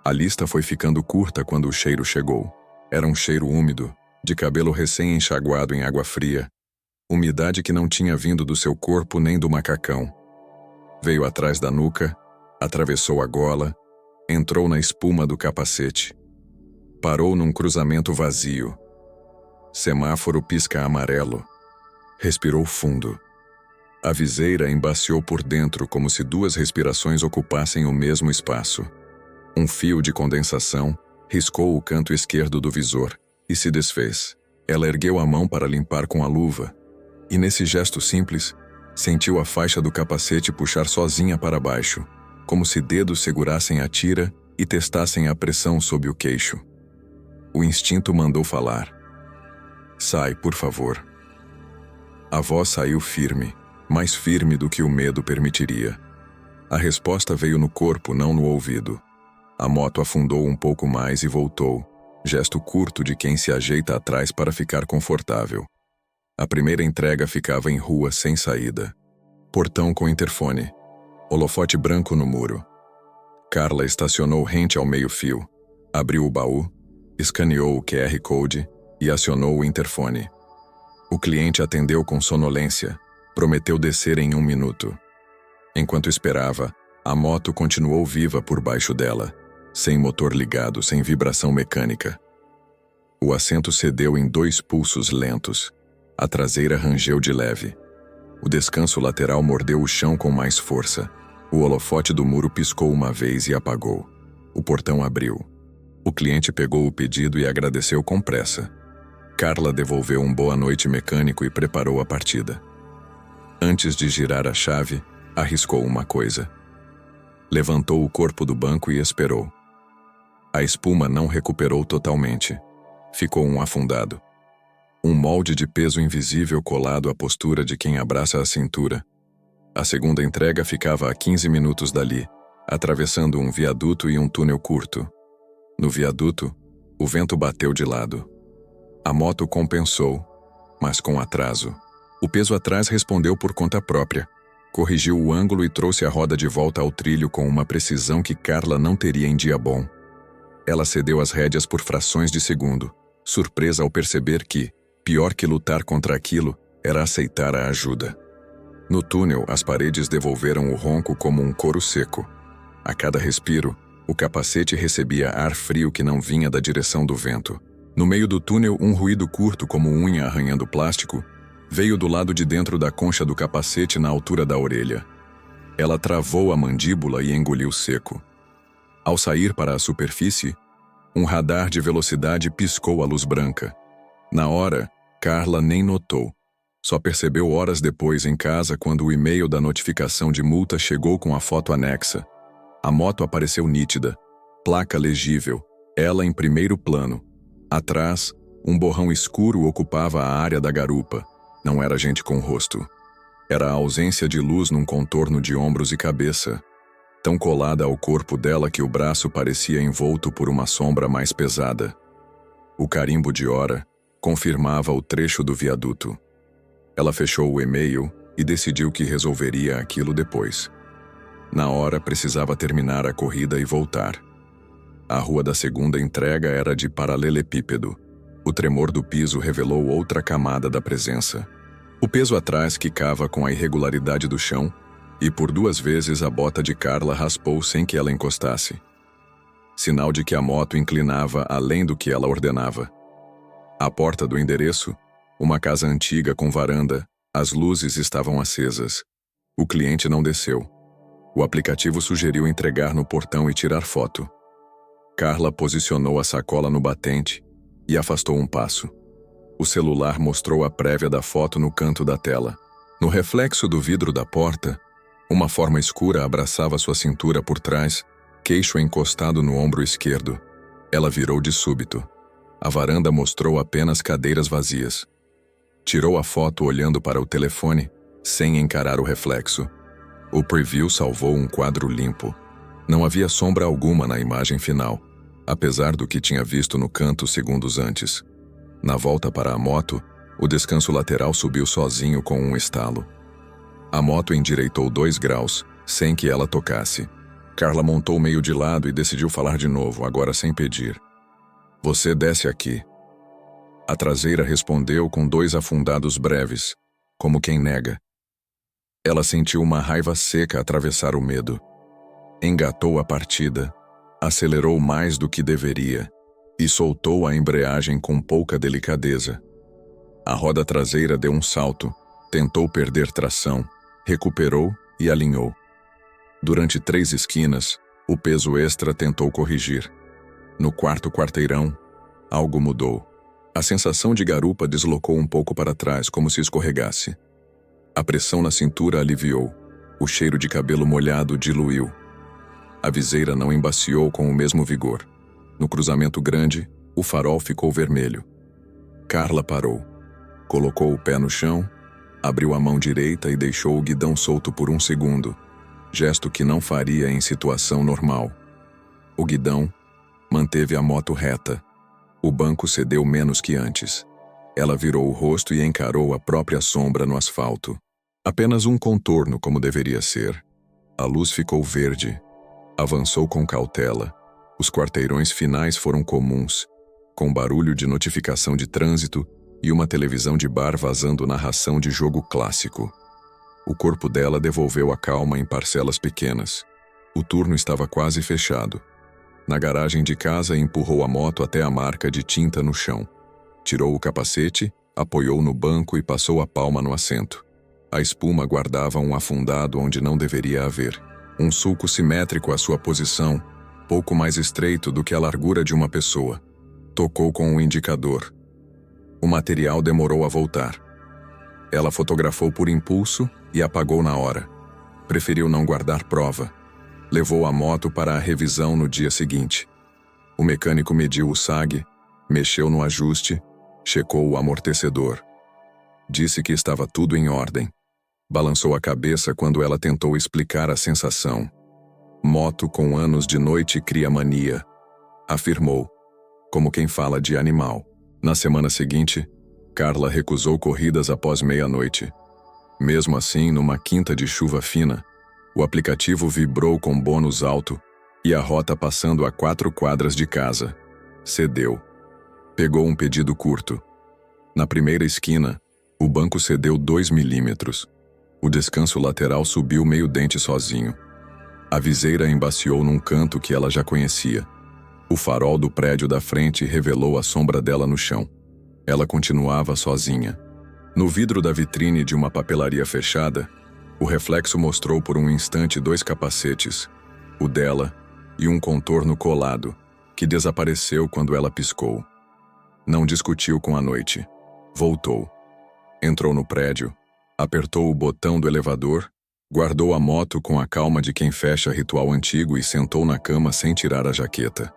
A lista foi ficando curta quando o cheiro chegou. Era um cheiro úmido, de cabelo recém-enxaguado em água fria, umidade que não tinha vindo do seu corpo nem do macacão. Veio atrás da nuca, atravessou a gola, entrou na espuma do capacete. Parou num cruzamento vazio. Semáforo pisca amarelo. Respirou fundo. A viseira embaciou por dentro como se 2 respirações ocupassem o mesmo espaço. Um fio de condensação riscou o canto esquerdo do visor e se desfez. Ela ergueu a mão para limpar com a luva, e nesse gesto simples, sentiu a faixa do capacete puxar sozinha para baixo, como se dedos segurassem a tira e testassem a pressão sob o queixo. O instinto mandou falar. Sai, por favor. A voz saiu firme, mais firme do que o medo permitiria. A resposta veio no corpo, não no ouvido. A moto afundou um pouco mais e voltou, gesto curto de quem se ajeita atrás para ficar confortável. A primeira entrega ficava em rua sem saída. Portão com interfone. Holofote branco no muro. Carla estacionou rente ao meio-fio, abriu o baú, escaneou o QR Code e acionou o interfone. O cliente atendeu com sonolência, prometeu descer em 1 minuto. Enquanto esperava, a moto continuou viva por baixo dela, sem motor ligado, sem vibração mecânica. O assento cedeu em 2 pulsos lentos. A traseira rangeu de leve. O descanso lateral mordeu o chão com mais força. O holofote do muro piscou uma vez e apagou. O portão abriu. O cliente pegou o pedido e agradeceu com pressa. Carla devolveu um boa noite mecânico e preparou a partida. Antes de girar a chave, arriscou uma coisa. Levantou o corpo do banco e esperou. A espuma não recuperou totalmente. Ficou um afundado. Um molde de peso invisível colado à postura de quem abraça a cintura. A segunda entrega ficava a 15 minutos dali, atravessando um viaduto e um túnel curto. No viaduto, o vento bateu de lado. A moto compensou, mas com atraso. O peso atrás respondeu por conta própria. Corrigiu o ângulo e trouxe a roda de volta ao trilho com uma precisão que Carla não teria em dia bom. Ela cedeu as rédeas por frações de segundo, surpresa ao perceber que, pior que lutar contra aquilo, era aceitar a ajuda. No túnel, as paredes devolveram o ronco como um couro seco. A cada respiro, o capacete recebia ar frio que não vinha da direção do vento. No meio do túnel, um ruído curto como unha arranhando plástico veio do lado de dentro da concha do capacete na altura da orelha. Ela travou a mandíbula e engoliu seco. Ao sair para a superfície, um radar de velocidade piscou a luz branca. Na hora, Carla nem notou. Só percebeu horas depois em casa quando o e-mail da notificação de multa chegou com a foto anexa. A moto apareceu nítida, placa legível, ela em primeiro plano. Atrás, um borrão escuro ocupava a área da garupa. Não era gente com rosto. Era a ausência de luz num contorno de ombros e cabeça, tão colada ao corpo dela que o braço parecia envolto por uma sombra mais pesada. O carimbo de hora confirmava o trecho do viaduto. Ela fechou o e-mail e decidiu que resolveria aquilo depois. Na hora, precisava terminar a corrida e voltar. A rua da segunda entrega era de paralelepípedo. O tremor do piso revelou outra camada da presença. O peso atrás quicava com a irregularidade do chão, e por 2 vezes a bota de Carla raspou sem que ela encostasse. Sinal de que a moto inclinava além do que ela ordenava. À porta do endereço, uma casa antiga com varanda, as luzes estavam acesas. O cliente não desceu. O aplicativo sugeriu entregar no portão e tirar foto. Carla posicionou a sacola no batente e afastou um passo. O celular mostrou a prévia da foto no canto da tela. No reflexo do vidro da porta, uma forma escura abraçava sua cintura por trás, queixo encostado no ombro esquerdo. Ela virou de súbito. A varanda mostrou apenas cadeiras vazias. Tirou a foto olhando para o telefone, sem encarar o reflexo. O preview salvou um quadro limpo. Não havia sombra alguma na imagem final, apesar do que tinha visto no canto segundos antes. Na volta para a moto, o descanso lateral subiu sozinho com um estalo. A moto endireitou 2 graus, sem que ela tocasse. Carla montou meio de lado e decidiu falar de novo, agora sem pedir. "Você desce aqui." A traseira respondeu com 2 afundados breves, como quem nega. Ela sentiu uma raiva seca atravessar o medo. Engatou a partida, acelerou mais do que deveria e soltou a embreagem com pouca delicadeza. A roda traseira deu um salto, tentou perder tração, recuperou e alinhou. Durante 3 esquinas, o peso extra tentou corrigir. No 4º quarteirão, algo mudou. A sensação de garupa deslocou um pouco para trás, como se escorregasse. A pressão na cintura aliviou. O cheiro de cabelo molhado diluiu. A viseira não embaciou com o mesmo vigor. No cruzamento grande, o farol ficou vermelho. Carla parou. Colocou o pé no chão, abriu a mão direita e deixou o guidão solto por 1 segundo, gesto que não faria em situação normal. O guidão manteve a moto reta. O banco cedeu menos que antes. Ela virou o rosto e encarou a própria sombra no asfalto. Apenas um contorno como deveria ser. A luz ficou verde. Avançou com cautela. Os quarteirões finais foram comuns, com barulho de notificação de trânsito e uma televisão de bar vazando narração de jogo clássico. O corpo dela devolveu a calma em parcelas pequenas. O turno estava quase fechado. Na garagem de casa, empurrou a moto até a marca de tinta no chão. Tirou o capacete, apoiou no banco e passou a palma no assento. A espuma guardava um afundado onde não deveria haver. Um sulco simétrico à sua posição, pouco mais estreito do que a largura de uma pessoa. Tocou com o indicador. O material demorou a voltar. Ela fotografou por impulso e apagou na hora. Preferiu não guardar prova. Levou a moto para a revisão no dia seguinte. O mecânico mediu o SAG, mexeu no ajuste, checou o amortecedor. Disse que estava tudo em ordem. Balançou a cabeça quando ela tentou explicar a sensação. Moto com anos de noite cria mania, afirmou, como quem fala de animal. Na semana seguinte, Carla recusou corridas após meia-noite. Mesmo assim, numa quinta de chuva fina, o aplicativo vibrou com bônus alto e a rota passando a 4 quadras de casa. Cedeu. Pegou um pedido curto. Na primeira esquina, o banco cedeu 2 milímetros. O descanso lateral subiu meio dente sozinho. A viseira embaciou num canto que ela já conhecia. O farol do prédio da frente revelou a sombra dela no chão. Ela continuava sozinha. No vidro da vitrine de uma papelaria fechada, o reflexo mostrou por um instante 2 capacetes, o dela e um contorno colado, que desapareceu quando ela piscou. Não discutiu com a noite. Voltou. Entrou no prédio, apertou o botão do elevador, guardou a moto com a calma de quem fecha ritual antigo e sentou na cama sem tirar a jaqueta.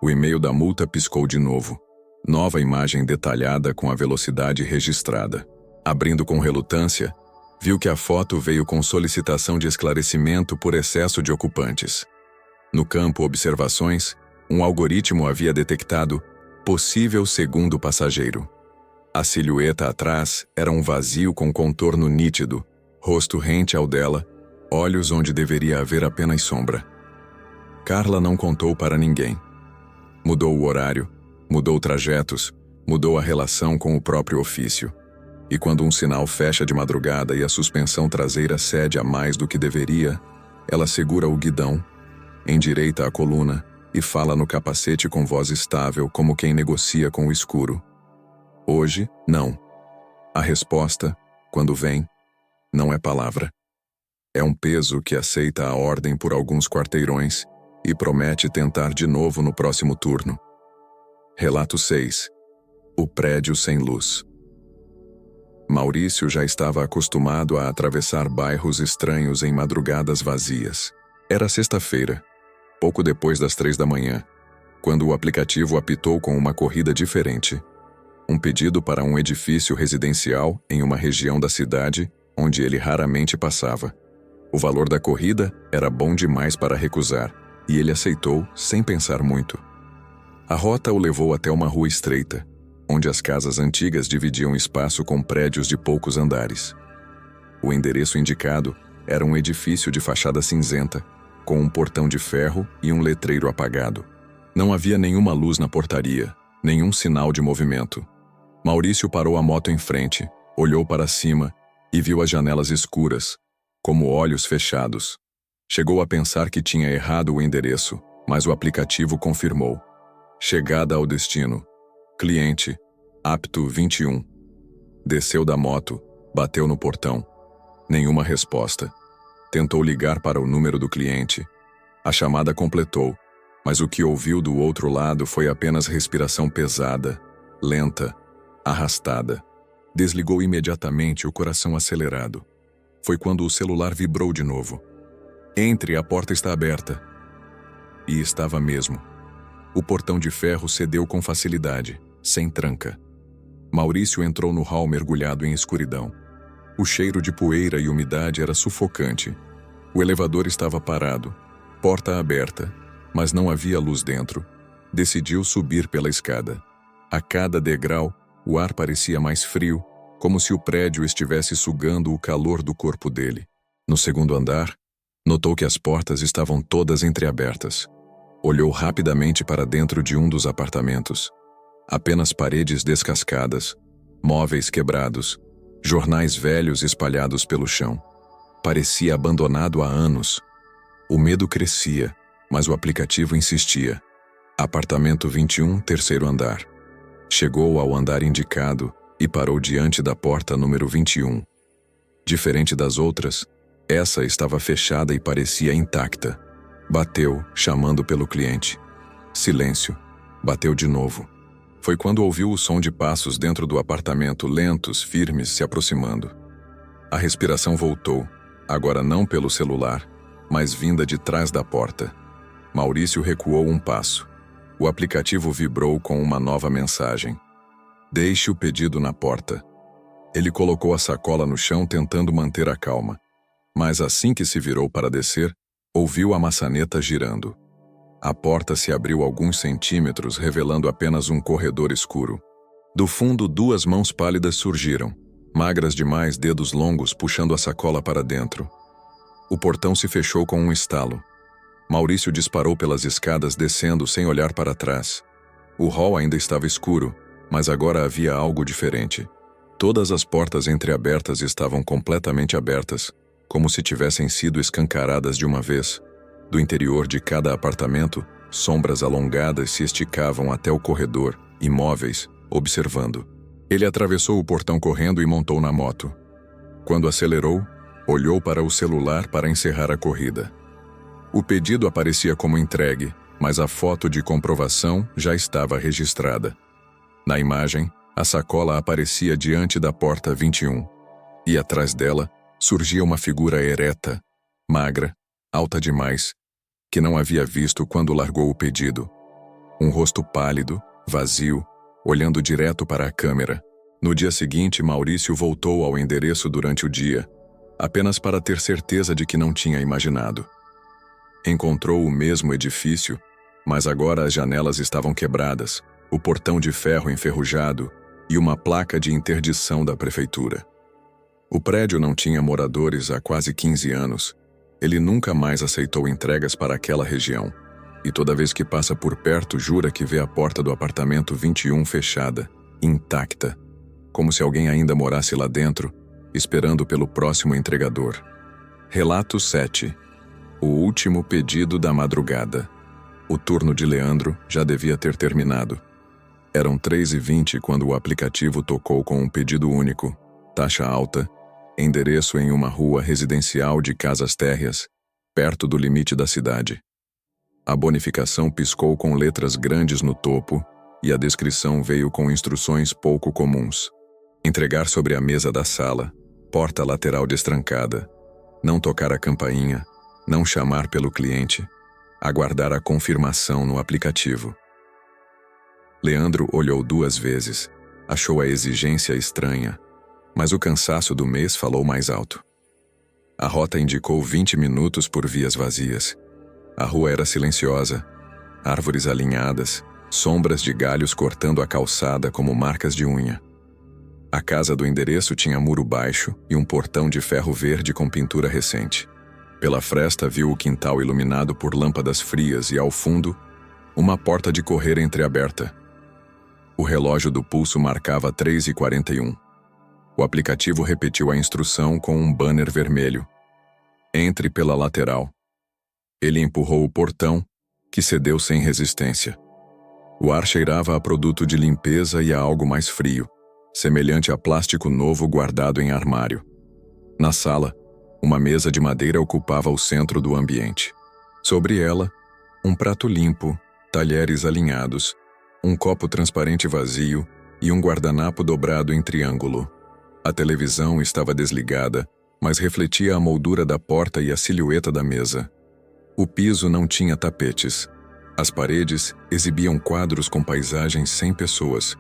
O e-mail da multa piscou de novo. Nova imagem detalhada com a velocidade registrada. Abrindo com relutância, viu que a foto veio com solicitação de esclarecimento por excesso de ocupantes. No campo Observações, um algoritmo havia detectado possível segundo passageiro. A silhueta atrás era um vazio com contorno nítido, rosto rente ao dela, olhos onde deveria haver apenas sombra. Carla não contou para ninguém. Mudou o horário, mudou trajetos, mudou a relação com o próprio ofício. E quando um sinal fecha de madrugada e a suspensão traseira cede a mais do que deveria, ela segura o guidão, endireita a coluna e fala no capacete com voz estável como quem negocia com o escuro. Hoje, não. A resposta, quando vem, não é palavra. É um peso que aceita a ordem por alguns quarteirões e promete tentar de novo no próximo turno. Relato 6. O prédio sem luz. Maurício já estava acostumado a atravessar bairros estranhos em madrugadas vazias. Era sexta-feira, pouco depois das 3 da manhã, quando o aplicativo apitou com uma corrida diferente. Um pedido para um edifício residencial em uma região da cidade onde ele raramente passava. O valor da corrida era bom demais para recusar, e ele aceitou sem pensar muito. A rota o levou até uma rua estreita, onde as casas antigas dividiam espaço com prédios de poucos andares. O endereço indicado era um edifício de fachada cinzenta, com um portão de ferro e um letreiro apagado. Não havia nenhuma luz na portaria, nenhum sinal de movimento. Maurício parou a moto em frente, olhou para cima e viu as janelas escuras, como olhos fechados. Chegou a pensar que tinha errado o endereço, mas o aplicativo confirmou. Chegada ao destino. Cliente, apto 21. Desceu da moto, bateu no portão. Nenhuma resposta. Tentou ligar para o número do cliente. A chamada completou, mas o que ouviu do outro lado foi apenas respiração pesada, lenta, arrastada. Desligou imediatamente, o coração acelerado. Foi quando o celular vibrou de novo. Entre, a porta está aberta. E estava mesmo. O portão de ferro cedeu com facilidade, sem tranca. Maurício entrou no hall mergulhado em escuridão. O cheiro de poeira e umidade era sufocante. O elevador estava parado, porta aberta, mas não havia luz dentro. Decidiu subir pela escada. A cada degrau, o ar parecia mais frio, como se o prédio estivesse sugando o calor do corpo dele. No segundo andar, notou que as portas estavam todas entreabertas. Olhou rapidamente para dentro de um dos apartamentos. Apenas paredes descascadas, móveis quebrados, jornais velhos espalhados pelo chão. Parecia abandonado há anos. O medo crescia, mas o aplicativo insistia. Apartamento 21, terceiro andar. Chegou ao andar indicado e parou diante da porta número 21. Diferente das outras, essa estava fechada e parecia intacta. Bateu, chamando pelo cliente. Silêncio. Bateu de novo. Foi quando ouviu o som de passos dentro do apartamento, lentos, firmes, se aproximando. A respiração voltou, agora não pelo celular, mas vinda de trás da porta. Maurício recuou um passo. O aplicativo vibrou com uma nova mensagem. Deixe o pedido na porta. Ele colocou a sacola no chão tentando manter a calma. Mas assim que se virou para descer, ouviu a maçaneta girando. A porta se abriu alguns centímetros, revelando apenas um corredor escuro. Do fundo, duas mãos pálidas surgiram, magras demais, dedos longos puxando a sacola para dentro. O portão se fechou com um estalo. Maurício disparou pelas escadas, descendo sem olhar para trás. O hall ainda estava escuro, mas agora havia algo diferente. Todas as portas entreabertas estavam completamente abertas, como se tivessem sido escancaradas de uma vez. Do interior de cada apartamento, sombras alongadas se esticavam até o corredor, imóveis, observando. Ele atravessou o portão correndo e montou na moto. Quando acelerou, olhou para o celular para encerrar a corrida. O pedido aparecia como entregue, mas a foto de comprovação já estava registrada. Na imagem, a sacola aparecia diante da porta 21. E atrás dela, surgia uma figura ereta, magra, alta demais, que não havia visto quando largou o pedido. Um rosto pálido, vazio, olhando direto para a câmera. No dia seguinte, Maurício voltou ao endereço durante o dia, apenas para ter certeza de que não tinha imaginado. Encontrou o mesmo edifício, mas agora as janelas estavam quebradas, o portão de ferro enferrujado e uma placa de interdição da prefeitura. O prédio não tinha moradores há quase 15 anos. Ele nunca mais aceitou entregas para aquela região. e toda vez que passa por perto jura que vê a porta do apartamento 21 fechada, intacta, como se alguém ainda morasse lá dentro, esperando pelo próximo entregador. Relato 7. O último pedido da madrugada. O turno de Leandro já devia ter terminado. Eram 3h20 quando o aplicativo tocou com um pedido único, taxa alta, endereço em uma rua residencial de casas térreas, perto do limite da cidade. A bonificação piscou com letras grandes no topo e a descrição veio com instruções pouco comuns. Entregar sobre a mesa da sala, porta lateral destrancada, não tocar a campainha, não chamar pelo cliente, aguardar a confirmação no aplicativo. Leandro olhou 2 vezes, achou a exigência estranha, mas o cansaço do mês falou mais alto. A rota indicou 20 minutos por vias vazias. A rua era silenciosa, árvores alinhadas, sombras de galhos cortando a calçada como marcas de unha. A casa do endereço tinha muro baixo e um portão de ferro verde com pintura recente. Pela fresta viu o quintal iluminado por lâmpadas frias e, ao fundo, uma porta de correr entreaberta. O relógio do pulso marcava 3h41. O aplicativo repetiu a instrução com um banner vermelho. Entre pela lateral. Ele empurrou o portão, que cedeu sem resistência. O ar cheirava a produto de limpeza e a algo mais frio, semelhante a plástico novo guardado em armário. Na sala, uma mesa de madeira ocupava o centro do ambiente. Sobre ela, um prato limpo, talheres alinhados, um copo transparente vazio e um guardanapo dobrado em triângulo. A televisão estava desligada, mas refletia a moldura da porta e a silhueta da mesa. O piso não tinha tapetes. As paredes exibiam quadros com paisagens sem pessoas,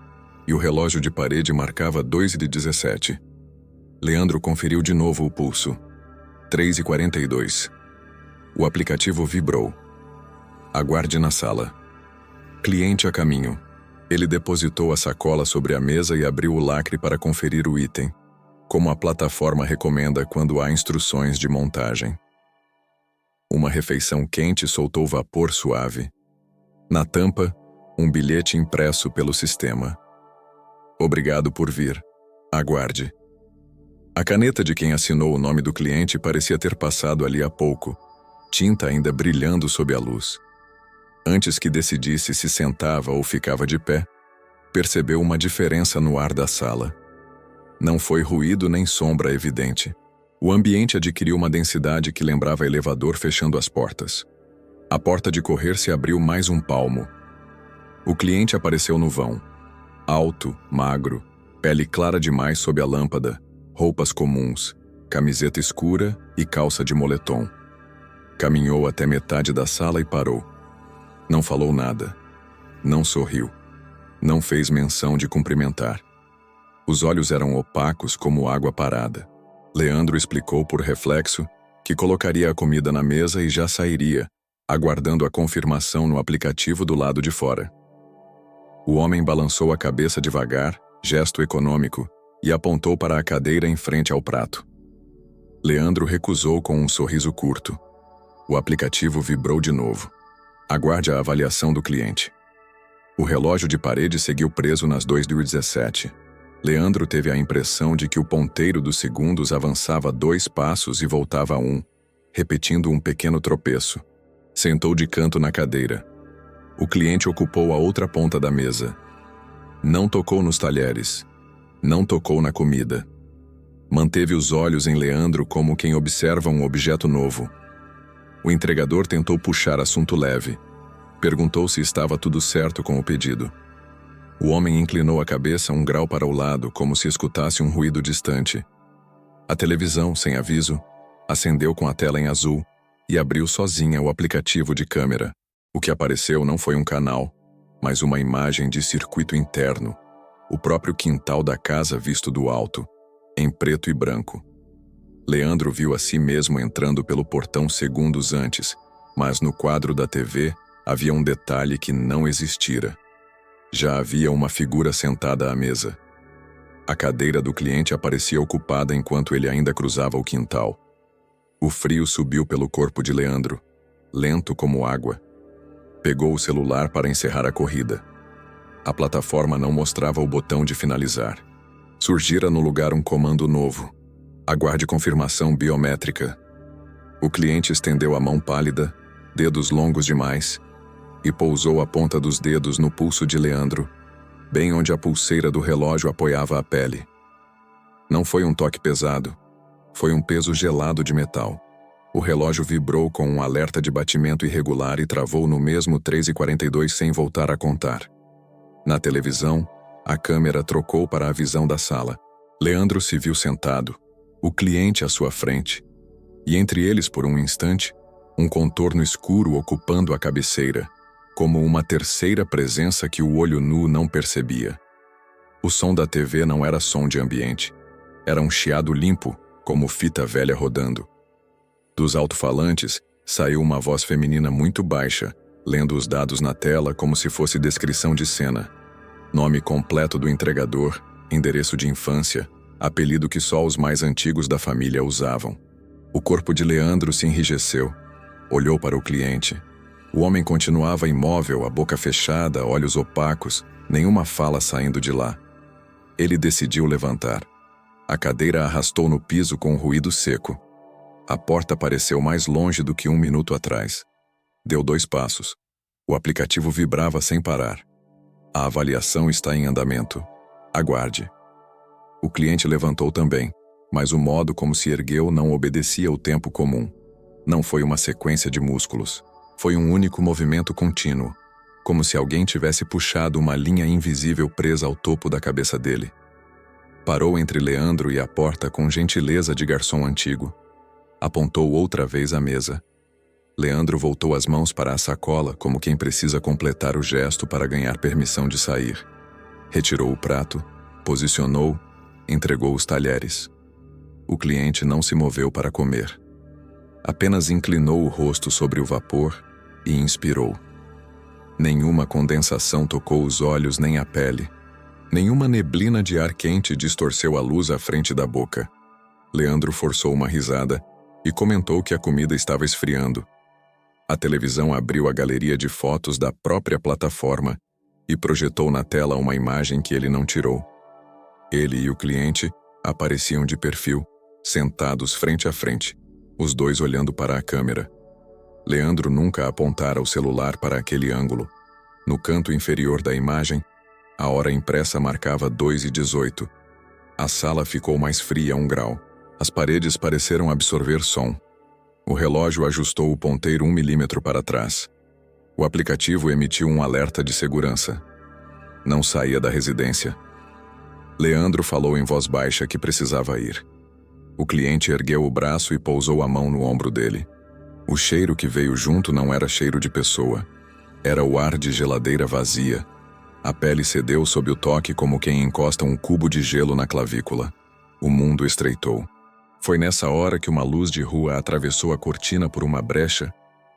e o relógio de parede marcava 2h17. Leandro conferiu de novo o pulso. 3h42. O aplicativo vibrou. Aguarde na sala. Cliente a caminho. Ele depositou a sacola sobre a mesa e abriu o lacre para conferir o item, como a plataforma recomenda quando há instruções de montagem. Uma refeição quente soltou vapor suave. Na tampa, um bilhete impresso pelo sistema. Obrigado por vir. Aguarde. A caneta de quem assinou o nome do cliente parecia ter passado ali há pouco, tinta ainda brilhando sob a luz. Antes que decidisse se sentava ou ficava de pé, percebeu uma diferença no ar da sala. Não foi ruído nem sombra evidente. O ambiente adquiriu uma densidade que lembrava elevador fechando as portas. A porta de correr se abriu mais um palmo. O cliente apareceu no vão. Alto, magro, pele clara demais sob a lâmpada, roupas comuns, camiseta escura e calça de moletom. Caminhou até metade da sala e parou. Não falou nada. Não sorriu. Não fez menção de cumprimentar. Os olhos eram opacos como água parada. Leandro explicou por reflexo que colocaria a comida na mesa e já sairia, aguardando a confirmação no aplicativo do lado de fora. O homem balançou a cabeça devagar, gesto econômico, e apontou para a cadeira em frente ao prato. Leandro recusou com um sorriso curto. O aplicativo vibrou de novo. Aguarde a avaliação do cliente. O relógio de parede seguiu preso nas 2h17. Leandro teve a impressão de que o ponteiro dos segundos avançava 2 passos e voltava 1, repetindo um pequeno tropeço. Sentou de canto na cadeira. O cliente ocupou a outra ponta da mesa. Não tocou nos talheres. Não tocou na comida. Manteve os olhos em Leandro como quem observa um objeto novo. O entregador tentou puxar assunto leve. Perguntou se estava tudo certo com o pedido. O homem inclinou a cabeça 1 grau para o lado, como se escutasse um ruído distante. A televisão, sem aviso, acendeu com a tela em azul e abriu sozinha o aplicativo de câmera. O que apareceu não foi um canal, mas uma imagem de circuito interno, o próprio quintal da casa visto do alto, em preto e branco. Leandro viu a si mesmo entrando pelo portão segundos antes, mas no quadro da TV havia um detalhe que não existira. Já havia uma figura sentada à mesa. A cadeira do cliente aparecia ocupada enquanto ele ainda cruzava o quintal. O frio subiu pelo corpo de Leandro, lento como água. Pegou o celular para encerrar a corrida. A plataforma não mostrava o botão de finalizar. Surgira no lugar um comando novo. Aguarde confirmação biométrica. O cliente estendeu a mão pálida, dedos longos demais, e pousou a ponta dos dedos no pulso de Leandro, bem onde a pulseira do relógio apoiava a pele. Não foi um toque pesado, foi um peso gelado de metal. O relógio vibrou com um alerta de batimento irregular e travou no mesmo 3h42 sem voltar a contar. Na televisão, a câmera trocou para a visão da sala. Leandro se viu sentado, o cliente à sua frente, e entre eles por um instante, um contorno escuro ocupando a cabeceira, como uma terceira presença que o olho nu não percebia. O som da TV não era som de ambiente, era um chiado limpo, como fita velha rodando. Dos alto-falantes, saiu uma voz feminina muito baixa, lendo os dados na tela como se fosse descrição de cena. Nome completo do entregador, endereço de infância, apelido que só os mais antigos da família usavam. O corpo de Leandro se enrijeceu. Olhou para o cliente. O homem continuava imóvel, a boca fechada, olhos opacos, nenhuma fala saindo de lá. Ele decidiu levantar. A cadeira arrastou no piso com um ruído seco. A porta pareceu mais longe do que 1 minuto atrás. Deu 2 passos. O aplicativo vibrava sem parar. A avaliação está em andamento. Aguarde. O cliente levantou também, mas o modo como se ergueu não obedecia ao tempo comum. Não foi uma sequência de músculos. Foi um único movimento contínuo, como se alguém tivesse puxado uma linha invisível presa ao topo da cabeça dele. Parou entre Leandro e a porta com gentileza de garçom antigo. Apontou outra vez à mesa. Leandro voltou as mãos para a sacola como quem precisa completar o gesto para ganhar permissão de sair. Retirou o prato, posicionou, entregou os talheres. O cliente não se moveu para comer. Apenas inclinou o rosto sobre o vapor e inspirou. Nenhuma condensação tocou os olhos nem a pele. Nenhuma neblina de ar quente distorceu a luz à frente da boca. Leandro forçou uma risada e comentou que a comida estava esfriando. A televisão abriu a galeria de fotos da própria plataforma e projetou na tela uma imagem que ele não tirou. Ele e o cliente apareciam de perfil, sentados frente a frente, os dois olhando para a câmera. Leandro nunca apontara o celular para aquele ângulo. No canto inferior da imagem, a hora impressa marcava 2h18. A sala ficou mais fria 1 grau. As paredes pareceram absorver som. O relógio ajustou o ponteiro 1 milímetro para trás. O aplicativo emitiu um alerta de segurança. Não saía da residência. Leandro falou em voz baixa que precisava ir. O cliente ergueu o braço e pousou a mão no ombro dele. O cheiro que veio junto não era cheiro de pessoa. Era o ar de geladeira vazia. A pele cedeu sob o toque como quem encosta um cubo de gelo na clavícula. O mundo estreitou. Foi nessa hora que uma luz de rua atravessou a cortina por uma brecha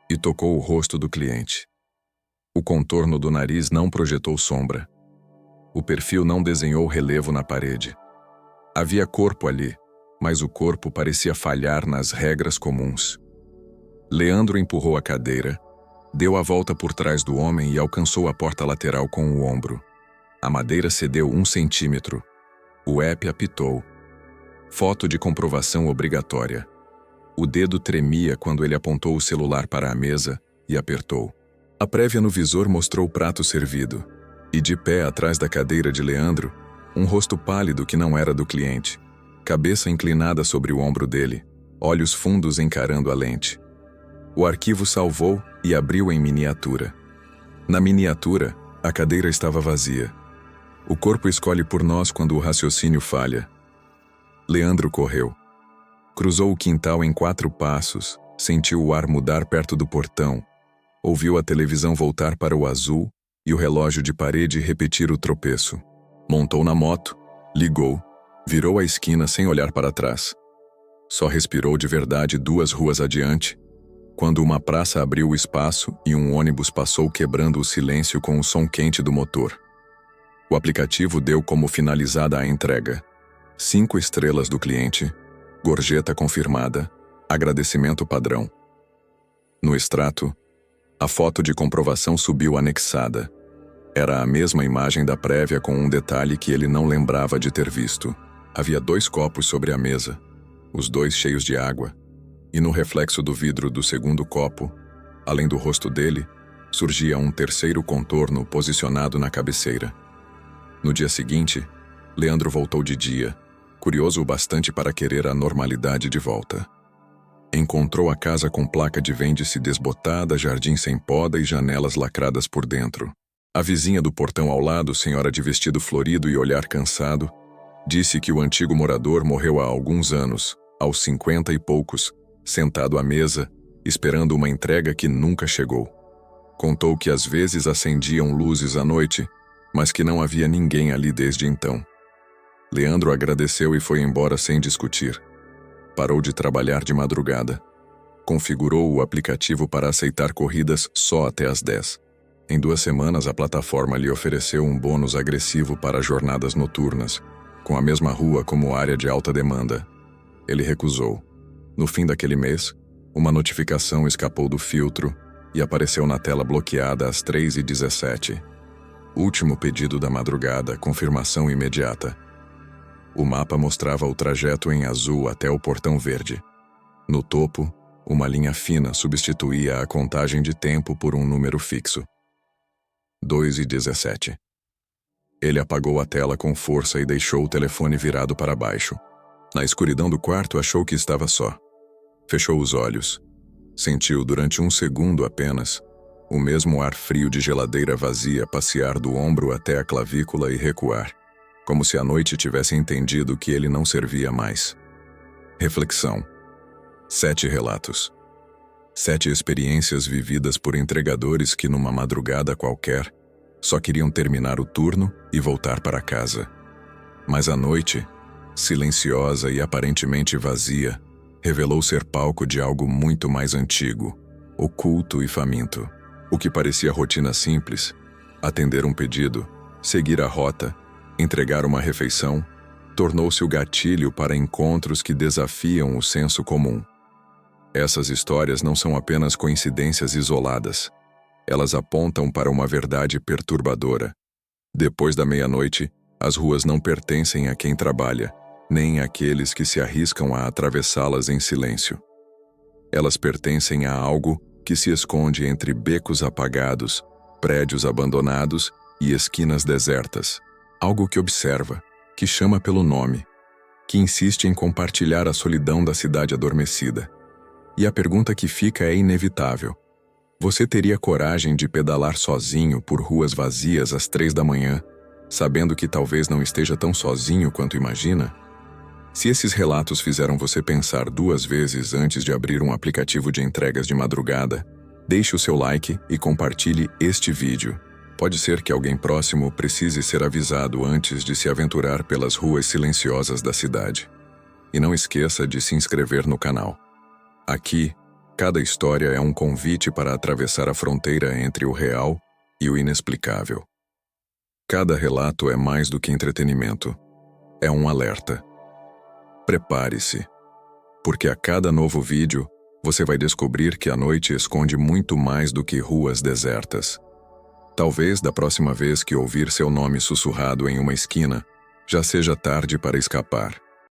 e tocou o rosto do cliente. O contorno do nariz não projetou sombra. O perfil não desenhou relevo na parede. Havia corpo ali, mas o corpo parecia falhar nas regras comuns. Leandro empurrou a cadeira, deu a volta por trás do homem e alcançou a porta lateral com o ombro. A madeira cedeu 1 centímetro. O app apitou. Foto de comprovação obrigatória. O dedo tremia quando ele apontou o celular para a mesa e apertou. A prévia no visor mostrou o prato servido. E de pé atrás da cadeira de Leandro, um rosto pálido que não era do cliente. Cabeça inclinada sobre o ombro dele, olhos fundos encarando a lente. O arquivo salvou e abriu em miniatura. Na miniatura, a cadeira estava vazia. O corpo escolhe por nós quando o raciocínio falha. Leandro correu. Cruzou o quintal em 4 passos, sentiu o ar mudar perto do portão, ouviu a televisão voltar para o azul e o relógio de parede repetir o tropeço. Montou na moto, ligou, virou a esquina sem olhar para trás. Só respirou de verdade 2 ruas adiante, quando uma praça abriu o espaço e um ônibus passou quebrando o silêncio com o som quente do motor. O aplicativo deu como finalizada a entrega. 5 estrelas do cliente, gorjeta confirmada, agradecimento padrão. No extrato, A foto de comprovação subiu anexada. Era a mesma imagem da prévia com um detalhe que ele não lembrava de ter visto. Havia 2 copos sobre a mesa, os 2 cheios de água, e no reflexo do vidro do segundo copo, além do rosto dele, surgia um terceiro contorno posicionado na cabeceira. No dia seguinte, Leandro voltou de dia, curioso o bastante para querer a normalidade de volta. Encontrou a casa com placa de vende-se desbotada, jardim sem poda e janelas lacradas por dentro. A vizinha do portão ao lado, senhora de vestido florido e olhar cansado, disse que o antigo morador morreu há alguns anos, aos 50 e poucos, sentado à mesa, esperando uma entrega que nunca chegou. Contou que às vezes acendiam luzes à noite, mas que não havia ninguém ali desde então. Leandro agradeceu e foi embora sem discutir. Parou de trabalhar de madrugada. Configurou o aplicativo para aceitar corridas só até às 10. Em 2 semanas, a plataforma lhe ofereceu um bônus agressivo para jornadas noturnas, com a mesma rua como área de alta demanda. Ele recusou. No fim daquele mês, uma notificação escapou do filtro e apareceu na tela bloqueada às 3h17. Último pedido da madrugada, confirmação imediata. O mapa mostrava o trajeto em azul até o portão verde. No topo, uma linha fina substituía a contagem de tempo por um número fixo. 2h17. Ele apagou a tela com força e deixou o telefone virado para baixo. Na escuridão do quarto, achou que estava só. Fechou os olhos. Sentiu durante 1 segundo apenas o mesmo ar frio de geladeira vazia passear do ombro até a clavícula e recuar, como se a noite tivesse entendido que ele não servia mais. Reflexão. 7 relatos. 7 experiências vividas por entregadores que numa madrugada qualquer só queriam terminar o turno e voltar para casa. Mas a noite, silenciosa e aparentemente vazia, revelou ser palco de algo muito mais antigo, oculto e faminto. O que parecia rotina simples, atender um pedido, seguir a rota, entregar uma refeição, tornou-se o gatilho para encontros que desafiam o senso comum. Essas histórias não são apenas coincidências isoladas. Elas apontam para uma verdade perturbadora. Depois da meia-noite, as ruas não pertencem a quem trabalha, nem àqueles que se arriscam a atravessá-las em silêncio. Elas pertencem a algo que se esconde entre becos apagados, prédios abandonados e esquinas desertas. Algo que observa, que chama pelo nome, que insiste em compartilhar a solidão da cidade adormecida. E a pergunta que fica é inevitável. Você teria coragem de pedalar sozinho por ruas vazias às 3 da manhã, sabendo que talvez não esteja tão sozinho quanto imagina? Se esses relatos fizeram você pensar 2 vezes antes de abrir um aplicativo de entregas de madrugada, deixe o seu like e compartilhe este vídeo. Pode ser que alguém próximo precise ser avisado antes de se aventurar pelas ruas silenciosas da cidade. E não esqueça de se inscrever no canal. Aqui, cada história é um convite para atravessar a fronteira entre o real e o inexplicável. Cada relato é mais do que entretenimento. É um alerta. Prepare-se, porque a cada novo vídeo, você vai descobrir que a noite esconde muito mais do que ruas desertas. Talvez da próxima vez que ouvir seu nome sussurrado em uma esquina, já seja tarde para escapar.